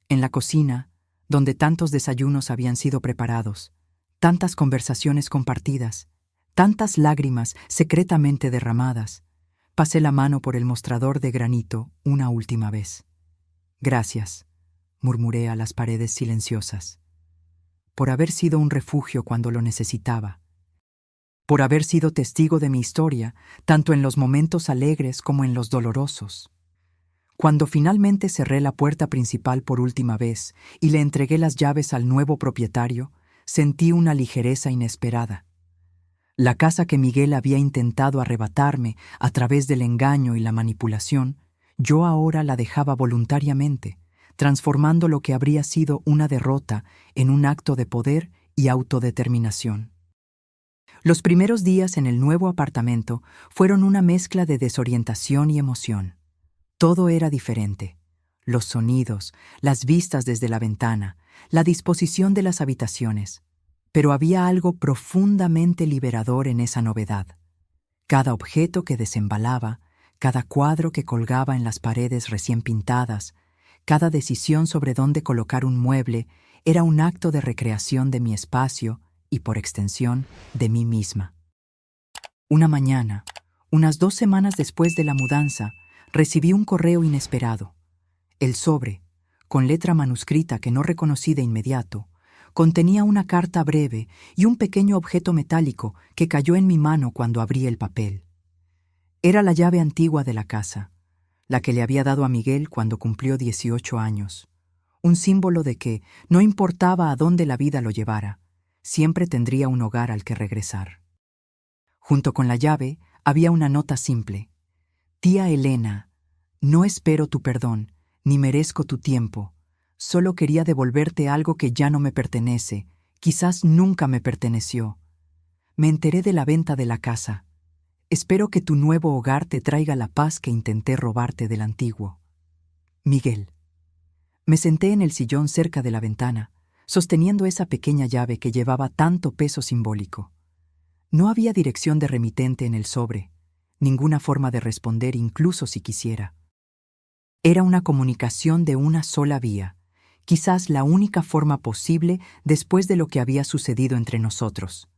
En la cocina, donde tantos desayunos habían sido preparados, tantas conversaciones compartidas, tantas lágrimas secretamente derramadas, pasé la mano por el mostrador de granito una última vez. Gracias, murmuré a las paredes silenciosas, por haber sido un refugio cuando lo necesitaba, por haber sido testigo de mi historia, tanto en los momentos alegres como en los dolorosos. Cuando finalmente cerré la puerta principal por última vez y le entregué las llaves al nuevo propietario, sentí una ligereza inesperada. La casa que Miguel había intentado arrebatarme a través del engaño y la manipulación, yo ahora la dejaba voluntariamente, transformando lo que habría sido una derrota en un acto de poder y autodeterminación. Los primeros días en el nuevo apartamento fueron una mezcla de desorientación y emoción. Todo era diferente. Los sonidos, las vistas desde la ventana, la disposición de las habitaciones. Pero había algo profundamente liberador en esa novedad. Cada objeto que desembalaba, cada cuadro que colgaba en las paredes recién pintadas, cada decisión sobre dónde colocar un mueble era un acto de recreación de mi espacio y, por extensión, de mí misma. Una mañana, unas 2 semanas después de la mudanza, recibí un correo inesperado. El sobre, con letra manuscrita que no reconocí de inmediato, contenía una carta breve y un pequeño objeto metálico que cayó en mi mano cuando abrí el papel. Era la llave antigua de la casa, la que le había dado a Miguel cuando cumplió 18 años. Un símbolo de que, no importaba a dónde la vida lo llevara, siempre tendría un hogar al que regresar. Junto con la llave había una nota simple. Tía Elena, no espero tu perdón, ni merezco tu tiempo. Solo quería devolverte algo que ya no me pertenece, quizás nunca me perteneció. Me enteré de la venta de la casa. Espero que tu nuevo hogar te traiga la paz que intenté robarte del antiguo. Miguel. Me senté en el sillón cerca de la ventana, sosteniendo esa pequeña llave que llevaba tanto peso simbólico. No había dirección de remitente en el sobre, ninguna forma de responder incluso si quisiera. Era una comunicación de una sola vía, quizás la única forma posible después de lo que había sucedido entre nosotros.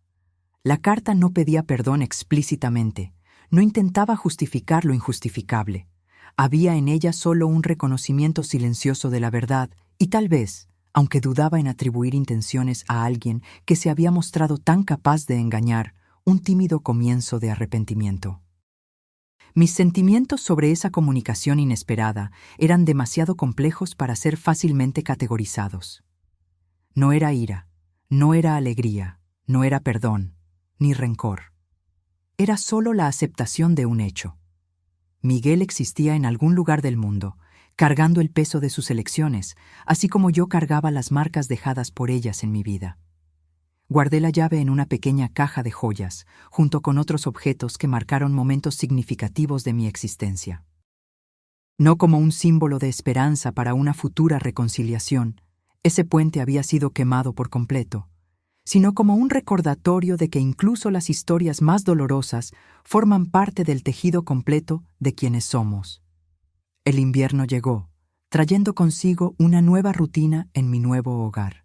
La carta no pedía perdón explícitamente, no intentaba justificar lo injustificable. Había en ella solo un reconocimiento silencioso de la verdad y tal vez, aunque dudaba en atribuir intenciones a alguien que se había mostrado tan capaz de engañar, un tímido comienzo de arrepentimiento. Mis sentimientos sobre esa comunicación inesperada eran demasiado complejos para ser fácilmente categorizados. No era ira, no era alegría, no era perdón, ni rencor. Era solo la aceptación de un hecho. Miguel existía en algún lugar del mundo, cargando el peso de sus elecciones, así como yo cargaba las marcas dejadas por ellas en mi vida. Guardé la llave en una pequeña caja de joyas, junto con otros objetos que marcaron momentos significativos de mi existencia. no como un símbolo de esperanza para una futura reconciliación. Ese puente había sido quemado por completo, sino como un recordatorio de que incluso las historias más dolorosas forman parte del tejido completo de quienes somos. El invierno llegó, trayendo consigo una nueva rutina en mi nuevo hogar.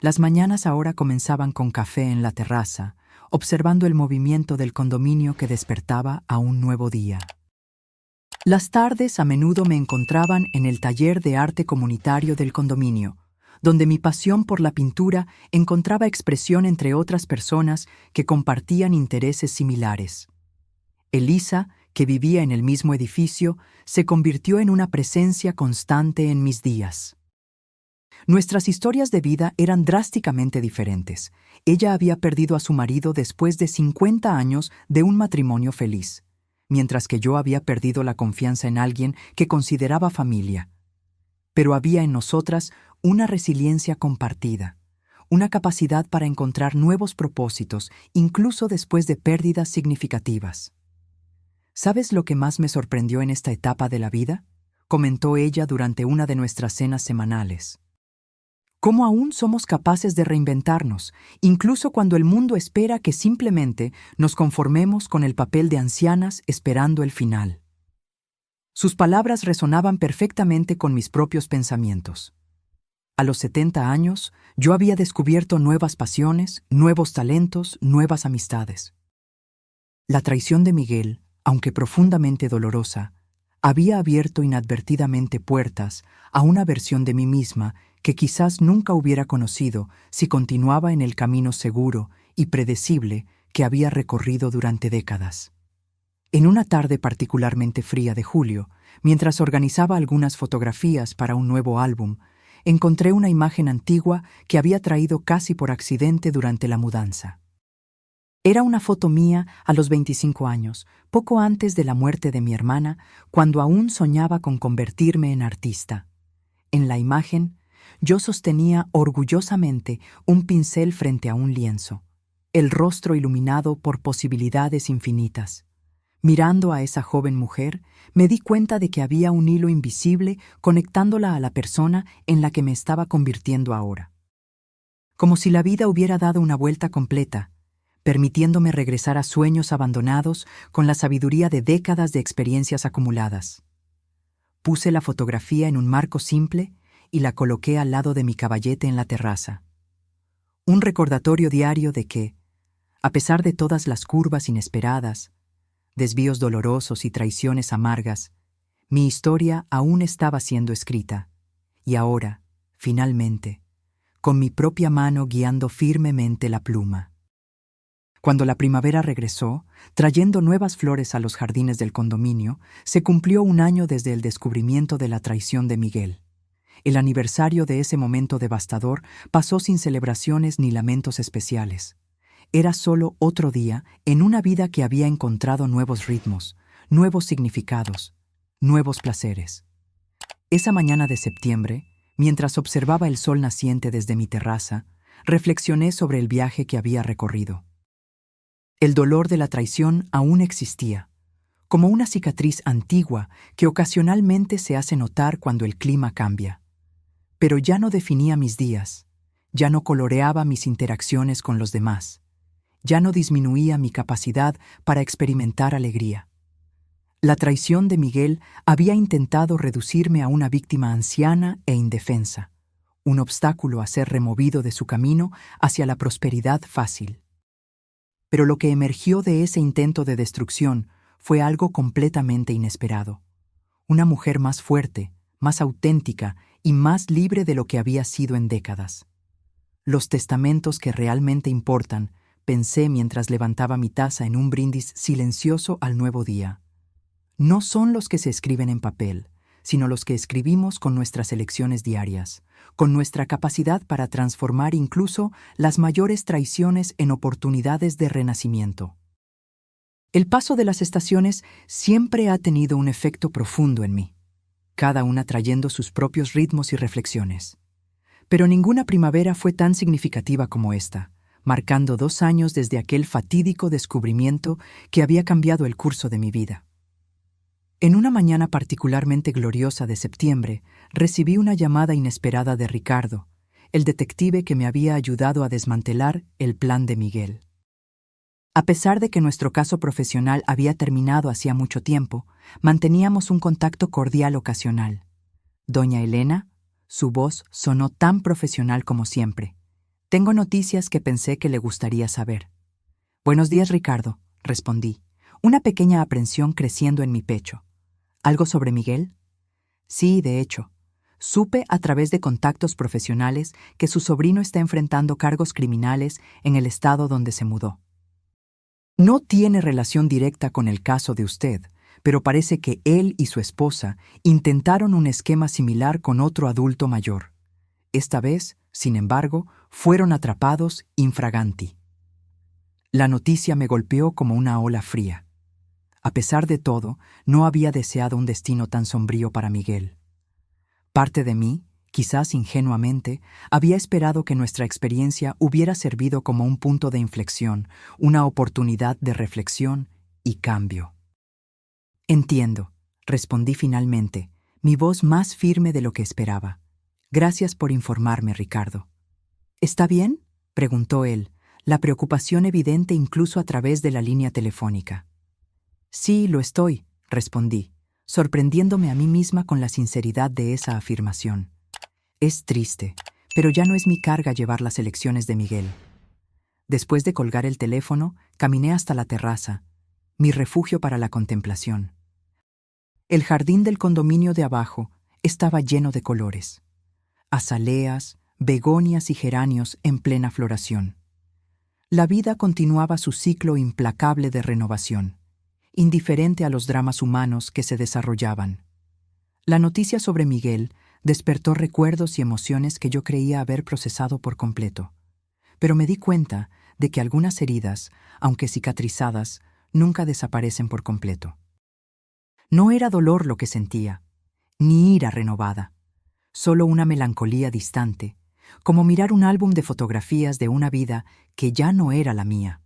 Las mañanas ahora comenzaban con café en la terraza, observando el movimiento del condominio que despertaba a un nuevo día. Las tardes a menudo me encontraban en el taller de arte comunitario del condominio, donde mi pasión por la pintura encontraba expresión entre otras personas que compartían intereses similares. Elisa, que vivía en el mismo edificio, se convirtió en una presencia constante en mis días. Nuestras historias de vida eran drásticamente diferentes. Ella había perdido a su marido después de 50 años de un matrimonio feliz, mientras que yo había perdido la confianza en alguien que consideraba familia. Pero había en nosotras una resiliencia compartida, una capacidad para encontrar nuevos propósitos, incluso después de pérdidas significativas. ¿Sabes lo que más me sorprendió en esta etapa de la vida?, comentó ella durante una de nuestras cenas semanales. ¿Cómo aún somos capaces de reinventarnos, incluso cuando el mundo espera que simplemente nos conformemos con el papel de ancianas esperando el final? Sus palabras resonaban perfectamente con mis propios pensamientos. A los 70 años, yo había descubierto nuevas pasiones, nuevos talentos, nuevas amistades. La traición de Miguel, aunque profundamente dolorosa, había abierto inadvertidamente puertas a una versión de mí misma que quizás nunca hubiera conocido si continuaba en el camino seguro y predecible que había recorrido durante décadas. En una tarde particularmente fría de julio, mientras organizaba algunas fotografías para un nuevo álbum, encontré una imagen antigua que había traído casi por accidente durante la mudanza. Era una foto mía a los 25 años, poco antes de la muerte de mi hermana, cuando aún soñaba con convertirme en artista. En la imagen, yo sostenía orgullosamente un pincel frente a un lienzo, el rostro iluminado por posibilidades infinitas. Mirando a esa joven mujer, me di cuenta de que había un hilo invisible conectándola a la persona en la que me estaba convirtiendo ahora. Como si la vida hubiera dado una vuelta completa, permitiéndome regresar a sueños abandonados con la sabiduría de décadas de experiencias acumuladas. Puse la fotografía en un marco simple y la coloqué al lado de mi caballete en la terraza. Un recordatorio diario de que, a pesar de todas las curvas inesperadas, desvíos dolorosos y traiciones amargas, mi historia aún estaba siendo escrita, y ahora, finalmente, con mi propia mano guiando firmemente la pluma. Cuando la primavera regresó, trayendo nuevas flores a los jardines del condominio, se cumplió un año desde el descubrimiento de la traición de Miguel. El aniversario de ese momento devastador pasó sin celebraciones ni lamentos especiales. Era solo otro día en una vida que había encontrado nuevos ritmos, nuevos significados, nuevos placeres. Esa mañana de septiembre, mientras observaba el sol naciente desde mi terraza, reflexioné sobre el viaje que había recorrido. El dolor de la traición aún existía, como una cicatriz antigua que ocasionalmente se hace notar cuando el clima cambia. Pero ya no definía mis días, ya no coloreaba mis interacciones con los demás, ya no disminuía mi capacidad para experimentar alegría. La traición de Miguel había intentado reducirme a una víctima anciana e indefensa, un obstáculo a ser removido de su camino hacia la prosperidad fácil. Pero lo que emergió de ese intento de destrucción fue algo completamente inesperado. Una mujer más fuerte, más auténtica y más libre de lo que había sido en décadas. Los testamentos que realmente importan, pensé mientras levantaba mi taza en un brindis silencioso al nuevo día. No son los que se escriben en papel, sino los que escribimos con nuestras elecciones diarias, con nuestra capacidad para transformar incluso las mayores traiciones en oportunidades de renacimiento. El paso de las estaciones siempre ha tenido un efecto profundo en mí, cada una trayendo sus propios ritmos y reflexiones. Pero ninguna primavera fue tan significativa como esta, marcando 2 años desde aquel fatídico descubrimiento que había cambiado el curso de mi vida. En una mañana particularmente gloriosa de septiembre, recibí una llamada inesperada de Ricardo, el detective que me había ayudado a desmantelar el plan de Miguel. A pesar de que nuestro caso profesional había terminado hacía mucho tiempo, manteníamos un contacto cordial ocasional. Doña Elena, su voz sonó tan profesional como siempre. Tengo noticias que pensé que le gustaría saber. Buenos días, Ricardo, respondí, una pequeña aprensión creciendo en mi pecho. ¿Algo sobre Miguel? Sí, de hecho. Supe a través de contactos profesionales que su sobrino está enfrentando cargos criminales en el estado donde se mudó. No tiene relación directa con el caso de usted, pero parece que él y su esposa intentaron un esquema similar con otro adulto mayor. Esta vez, sin embargo, fueron atrapados infraganti. La noticia me golpeó como una ola fría. A pesar de todo, no había deseado un destino tan sombrío para Miguel. Parte de mí, quizás ingenuamente, había esperado que nuestra experiencia hubiera servido como un punto de inflexión, una oportunidad de reflexión y cambio. Entiendo, respondí finalmente, mi voz más firme de lo que esperaba. Gracias por informarme, Ricardo. ¿Está bien?, preguntó él, la preocupación evidente incluso a través de la línea telefónica. Sí, lo estoy, respondí, sorprendiéndome a mí misma con la sinceridad de esa afirmación. Es triste, pero ya no es mi carga llevar las elecciones de Miguel. Después de colgar el teléfono, caminé hasta la terraza, mi refugio para la contemplación. El jardín del condominio de abajo estaba lleno de colores. Azaleas, begonias y geranios en plena floración. La vida continuaba su ciclo implacable de renovación, indiferente a los dramas humanos que se desarrollaban. La noticia sobre Miguel despertó recuerdos y emociones que yo creía haber procesado por completo, pero me di cuenta de que algunas heridas, aunque cicatrizadas, nunca desaparecen por completo. No era dolor lo que sentía, ni ira renovada, solo una melancolía distante, como mirar un álbum de fotografías de una vida que ya no era la mía.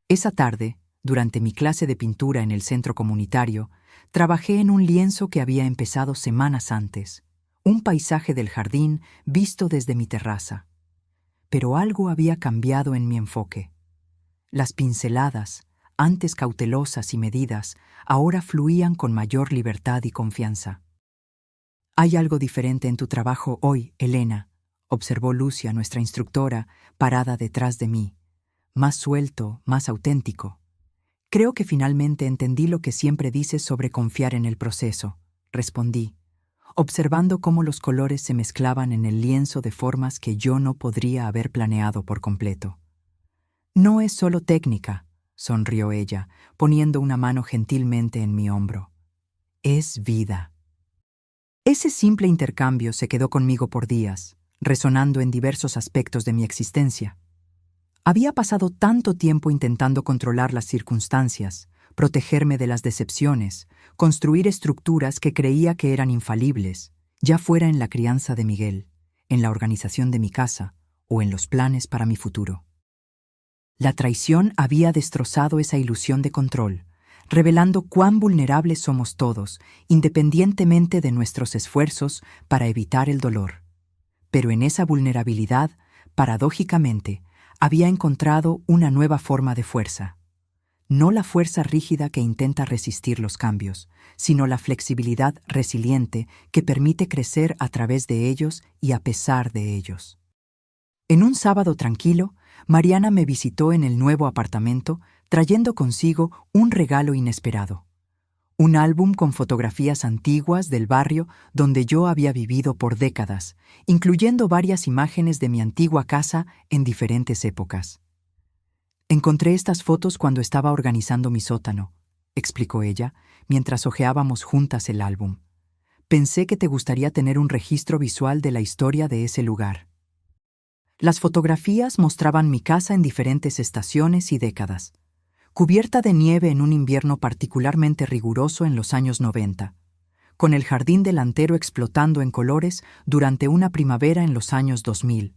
Esa tarde, durante mi clase de pintura en el centro comunitario, trabajé en un lienzo que había empezado semanas antes, un paisaje del jardín visto desde mi terraza. Pero algo había cambiado en mi enfoque. Las pinceladas, antes cautelosas y medidas, ahora fluían con mayor libertad y confianza. «Hay algo diferente en tu trabajo hoy, Elena», observó Lucia, nuestra instructora, parada detrás de mí. «Más suelto, más auténtico». «Creo que finalmente entendí lo que siempre dices sobre confiar en el proceso», respondí, observando cómo los colores se mezclaban en el lienzo de formas que yo no podría haber planeado por completo. «No es solo técnica», sonrió ella, poniendo una mano gentilmente en mi hombro. «Es vida». Ese simple intercambio se quedó conmigo por días, resonando en diversos aspectos de mi existencia. Había pasado tanto tiempo intentando controlar las circunstancias, protegerme de las decepciones, construir estructuras que creía que eran infalibles, ya fuera en la crianza de Miguel, en la organización de mi casa o en los planes para mi futuro. La traición había destrozado esa ilusión de control, revelando cuán vulnerables somos todos, independientemente de nuestros esfuerzos para evitar el dolor. Pero en esa vulnerabilidad, paradójicamente, había encontrado una nueva forma de fuerza. No la fuerza rígida que intenta resistir los cambios, sino la flexibilidad resiliente que permite crecer a través de ellos y a pesar de ellos. En un sábado tranquilo, Mariana me visitó en el nuevo apartamento, trayendo consigo un regalo inesperado. Un álbum con fotografías antiguas del barrio donde yo había vivido por décadas, incluyendo varias imágenes de mi antigua casa en diferentes épocas. «Encontré estas fotos cuando estaba organizando mi sótano», explicó ella, mientras hojeábamos juntas el álbum. «Pensé que te gustaría tener un registro visual de la historia de ese lugar». Las fotografías mostraban mi casa en diferentes estaciones y décadas, cubierta de nieve en un invierno particularmente riguroso en los años 90, con el jardín delantero explotando en colores durante una primavera en los años 2000,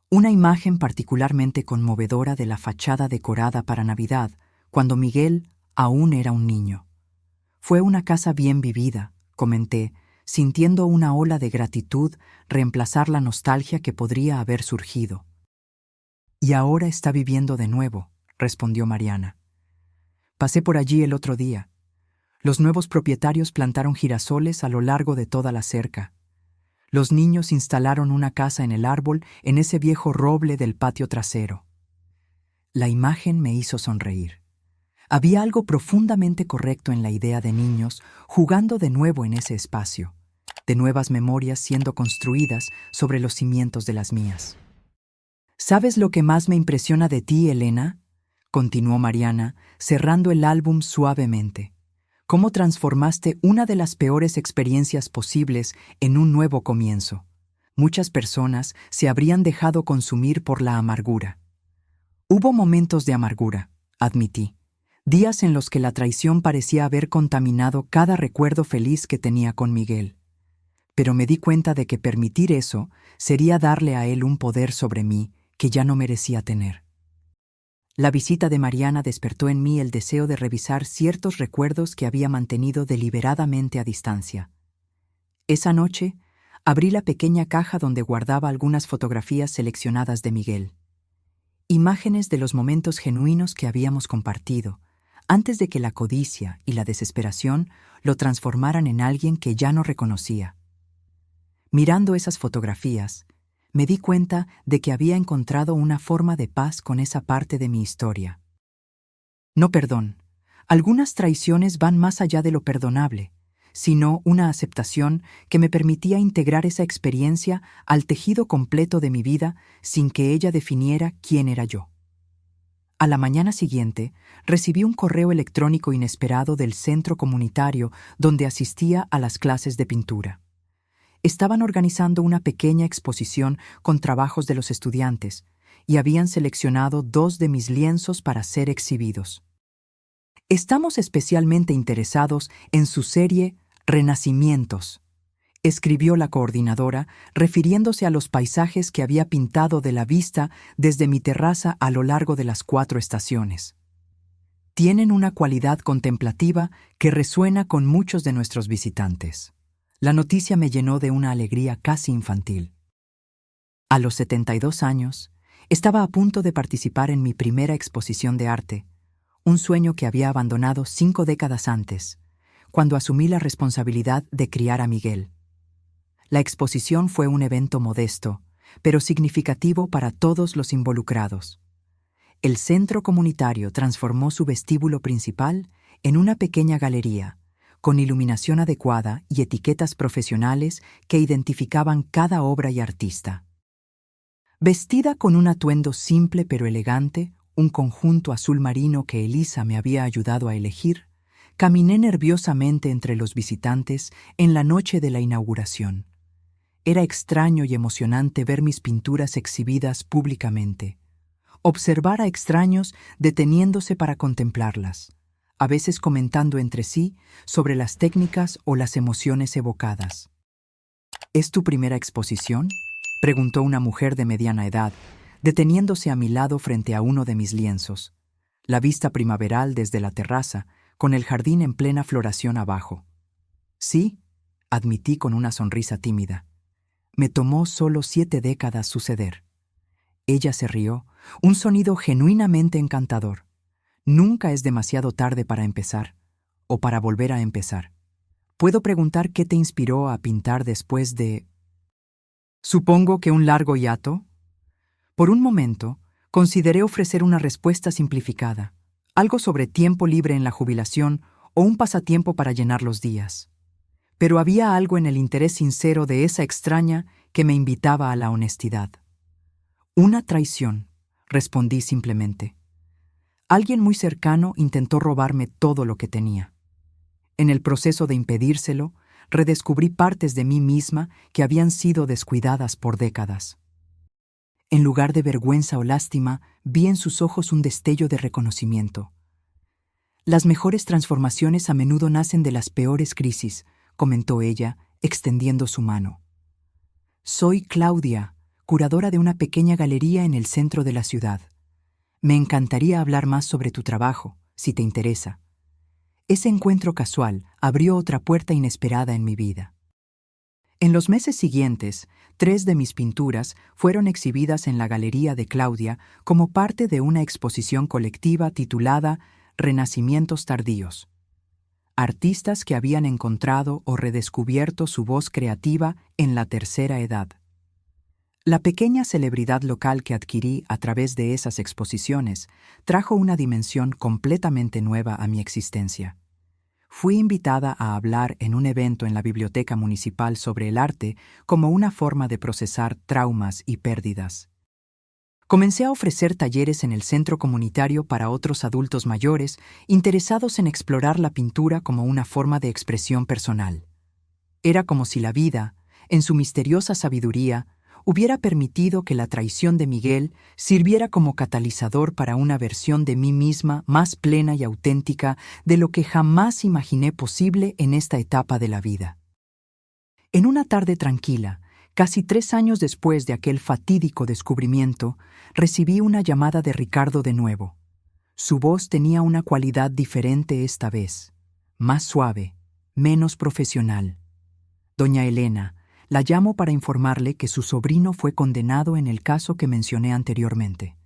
una imagen particularmente conmovedora de la fachada decorada para Navidad, cuando Miguel aún era un niño. Fue una casa bien vivida, comenté, sintiendo una ola de gratitud reemplazar la nostalgia que podría haber surgido. Y ahora está viviendo de nuevo, respondió Mariana. Pasé por allí el otro día. Los nuevos propietarios plantaron girasoles a lo largo de toda la cerca. Los niños instalaron una casa en el árbol en ese viejo roble del patio trasero. La imagen me hizo sonreír. Había algo profundamente correcto en la idea de niños jugando de nuevo en ese espacio, de nuevas memorias siendo construidas sobre los cimientos de las mías. ¿Sabes lo que más me impresiona de ti, Elena?, continuó Mariana, cerrando el álbum suavemente. ¿Cómo transformaste una de las peores experiencias posibles en un nuevo comienzo? Muchas personas se habrían dejado consumir por la amargura. Hubo momentos de amargura, admití, días en los que la traición parecía haber contaminado cada recuerdo feliz que tenía con Miguel. Pero me di cuenta de que permitir eso sería darle a él un poder sobre mí que ya no merecía tener. La visita de Mariana despertó en mí el deseo de revisar ciertos recuerdos que había mantenido deliberadamente a distancia. Esa noche, abrí la pequeña caja donde guardaba algunas fotografías seleccionadas de Miguel. Imágenes de los momentos genuinos que habíamos compartido, antes de que la codicia y la desesperación lo transformaran en alguien que ya no reconocía. Mirando esas fotografías, me di cuenta de que había encontrado una forma de paz con esa parte de mi historia. No perdón. Algunas traiciones van más allá de lo perdonable, sino una aceptación que me permitía integrar esa experiencia al tejido completo de mi vida sin que ella definiera quién era yo. A la mañana siguiente, recibí un correo electrónico inesperado del centro comunitario donde asistía a las clases de pintura. Estaban organizando una pequeña exposición con trabajos de los estudiantes y habían seleccionado 2 de mis lienzos para ser exhibidos. Estamos especialmente interesados en su serie Renacimientos, escribió la coordinadora, refiriéndose a los paisajes que había pintado de la vista desde mi terraza a lo largo de las 4 estaciones. Tienen una cualidad contemplativa que resuena con muchos de nuestros visitantes. La noticia me llenó de una alegría casi infantil. A los 72 años, estaba a punto de participar en mi primera exposición de arte, un sueño que había abandonado 5 décadas antes, cuando asumí la responsabilidad de criar a Miguel. La exposición fue un evento modesto, pero significativo para todos los involucrados. El centro comunitario transformó su vestíbulo principal en una pequeña galería, con iluminación adecuada y etiquetas profesionales que identificaban cada obra y artista. Vestida con un atuendo simple pero elegante, un conjunto azul marino que Elisa me había ayudado a elegir, caminé nerviosamente entre los visitantes en la noche de la inauguración. Era extraño y emocionante ver mis pinturas exhibidas públicamente, observar a extraños deteniéndose para contemplarlas, a veces comentando entre sí sobre las técnicas o las emociones evocadas. ¿Es tu primera exposición?, preguntó una mujer de mediana edad, deteniéndose a mi lado frente a uno de mis lienzos, la vista primaveral desde la terraza, con el jardín en plena floración abajo. Sí, admití con una sonrisa tímida. Me tomó solo 7 décadas suceder. Ella se rió, un sonido genuinamente encantador. Nunca es demasiado tarde para empezar, o para volver a empezar. ¿Puedo preguntar qué te inspiró a pintar después de... Supongo que un largo hiato? Por un momento, consideré ofrecer una respuesta simplificada, algo sobre tiempo libre en la jubilación o un pasatiempo para llenar los días. Pero había algo en el interés sincero de esa extraña que me invitaba a la honestidad. Una traición, respondí simplemente. Alguien muy cercano intentó robarme todo lo que tenía. En el proceso de impedírselo, redescubrí partes de mí misma que habían sido descuidadas por décadas. En lugar de vergüenza o lástima, vi en sus ojos un destello de reconocimiento. Las mejores transformaciones a menudo nacen de las peores crisis, comentó ella, extendiendo su mano. Soy Claudia, curadora de una pequeña galería en el centro de la ciudad. Me encantaría hablar más sobre tu trabajo, si te interesa. Ese encuentro casual abrió otra puerta inesperada en mi vida. En los meses siguientes, 3 de mis pinturas fueron exhibidas en la Galería de Claudia como parte de una exposición colectiva titulada Renacimientos tardíos. Artistas que habían encontrado o redescubierto su voz creativa en la tercera edad. La pequeña celebridad local que adquirí a través de esas exposiciones trajo una dimensión completamente nueva a mi existencia. Fui invitada a hablar en un evento en la biblioteca municipal sobre el arte como una forma de procesar traumas y pérdidas. Comencé a ofrecer talleres en el centro comunitario para otros adultos mayores interesados en explorar la pintura como una forma de expresión personal. Era como si la vida, en su misteriosa sabiduría, hubiera permitido que la traición de Miguel sirviera como catalizador para una versión de mí misma más plena y auténtica de lo que jamás imaginé posible en esta etapa de la vida. En una tarde tranquila, casi 3 años después de aquel fatídico descubrimiento, recibí una llamada de Ricardo de nuevo. Su voz tenía una cualidad diferente esta vez, más suave, menos profesional. Doña Elena, la llamo para informarle que su sobrino fue condenado en el caso que mencioné anteriormente.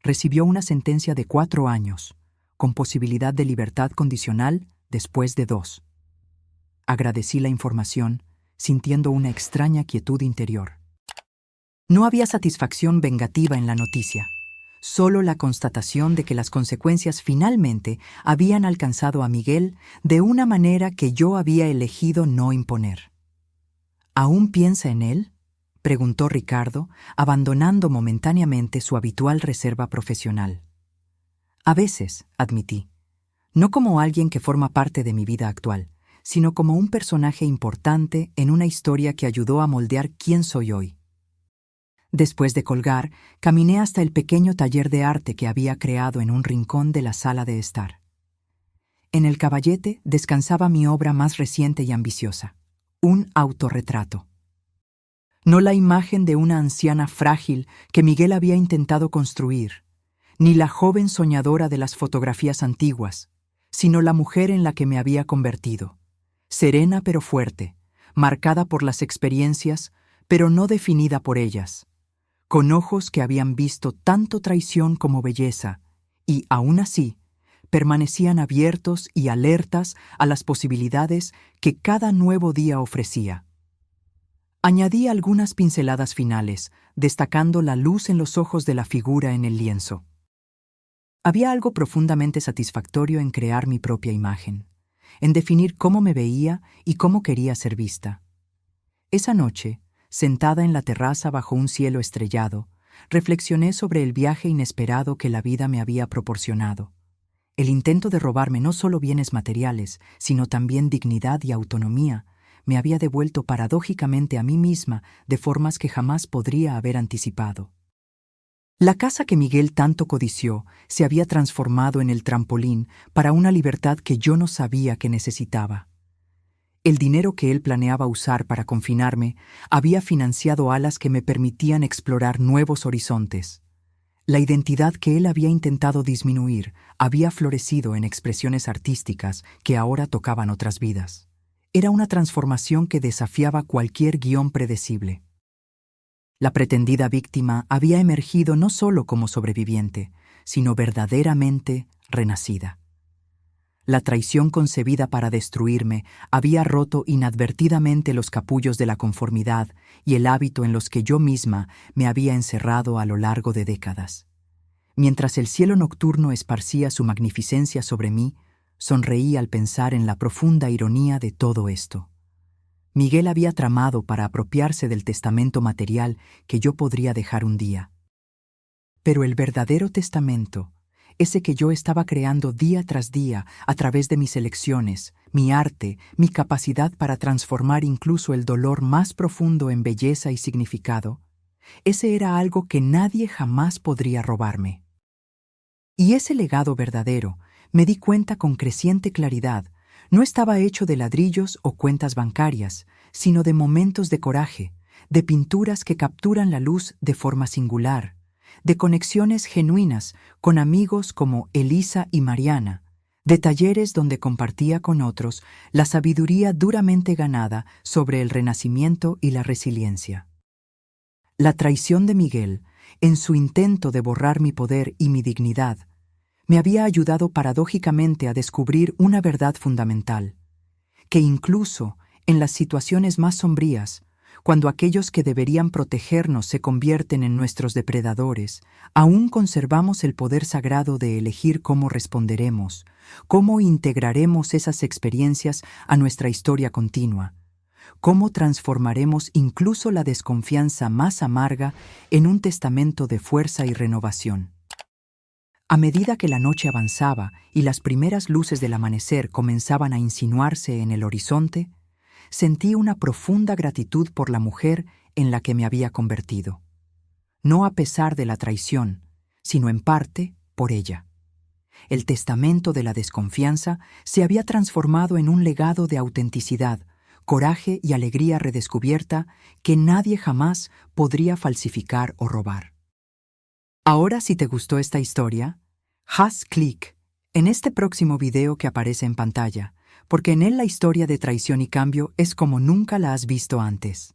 Recibió una sentencia de 4 años, con posibilidad de libertad condicional después de 2. Agradecí la información, sintiendo una extraña quietud interior. No había satisfacción vengativa en la noticia, solo la constatación de que las consecuencias finalmente habían alcanzado a Miguel de una manera que yo había elegido no imponer. ¿Aún piensa en él?, preguntó Ricardo, abandonando momentáneamente su habitual reserva profesional. A veces, admití, no como alguien que forma parte de mi vida actual, sino como un personaje importante en una historia que ayudó a moldear quién soy hoy. Después de colgar, caminé hasta el pequeño taller de arte que había creado en un rincón de la sala de estar. En el caballete descansaba mi obra más reciente y ambiciosa, un autorretrato. No la imagen de una anciana frágil que Miguel había intentado construir, ni la joven soñadora de las fotografías antiguas, sino la mujer en la que me había convertido, serena pero fuerte, marcada por las experiencias, pero no definida por ellas, con ojos que habían visto tanto traición como belleza, y, aún así, permanecían abiertos y alertas a las posibilidades que cada nuevo día ofrecía. Añadí algunas pinceladas finales, destacando la luz en los ojos de la figura en el lienzo. Había algo profundamente satisfactorio en crear mi propia imagen, en definir cómo me veía y cómo quería ser vista. Esa noche, sentada en la terraza bajo un cielo estrellado, reflexioné sobre el viaje inesperado que la vida me había proporcionado. El intento de robarme no solo bienes materiales, sino también dignidad y autonomía, me había devuelto paradójicamente a mí misma de formas que jamás podría haber anticipado. La casa que Miguel tanto codició se había transformado en el trampolín para una libertad que yo no sabía que necesitaba. El dinero que él planeaba usar para confinarme había financiado alas que me permitían explorar nuevos horizontes. La identidad que él había intentado disminuir había florecido en expresiones artísticas que ahora tocaban otras vidas. Era una transformación que desafiaba cualquier guión predecible. La pretendida víctima había emergido no solo como sobreviviente, sino verdaderamente renacida. La traición concebida para destruirme había roto inadvertidamente los capullos de la conformidad y el hábito en los que yo misma me había encerrado a lo largo de décadas. Mientras el cielo nocturno esparcía su magnificencia sobre mí, sonreí al pensar en la profunda ironía de todo esto. Miguel había tramado para apropiarse del testamento material que yo podría dejar un día. Pero el verdadero testamento, ese que yo estaba creando día tras día a través de mis elecciones, mi arte, mi capacidad para transformar incluso el dolor más profundo en belleza y significado, ese era algo que nadie jamás podría robarme. Y ese legado verdadero, me di cuenta con creciente claridad, no estaba hecho de ladrillos o cuentas bancarias, sino de momentos de coraje, de pinturas que capturan la luz de forma singular, de conexiones genuinas con amigos como Elisa y Mariana, de talleres donde compartía con otros la sabiduría duramente ganada sobre el renacimiento y la resiliencia. La traición de Miguel, en su intento de borrar mi poder y mi dignidad, me había ayudado paradójicamente a descubrir una verdad fundamental, que incluso en las situaciones más sombrías, cuando aquellos que deberían protegernos se convierten en nuestros depredadores, aún conservamos el poder sagrado de elegir cómo responderemos, cómo integraremos esas experiencias a nuestra historia continua, cómo transformaremos incluso la desconfianza más amarga en un testamento de fuerza y renovación. A medida que la noche avanzaba y las primeras luces del amanecer comenzaban a insinuarse en el horizonte, sentí una profunda gratitud por la mujer en la que me había convertido. No a pesar de la traición, sino en parte por ella. El testamento de la desconfianza se había transformado en un legado de autenticidad, coraje y alegría redescubierta que nadie jamás podría falsificar o robar. Ahora, si te gustó esta historia, haz clic en este próximo video que aparece en pantalla, porque en él la historia de traición y cambio es como nunca la has visto antes.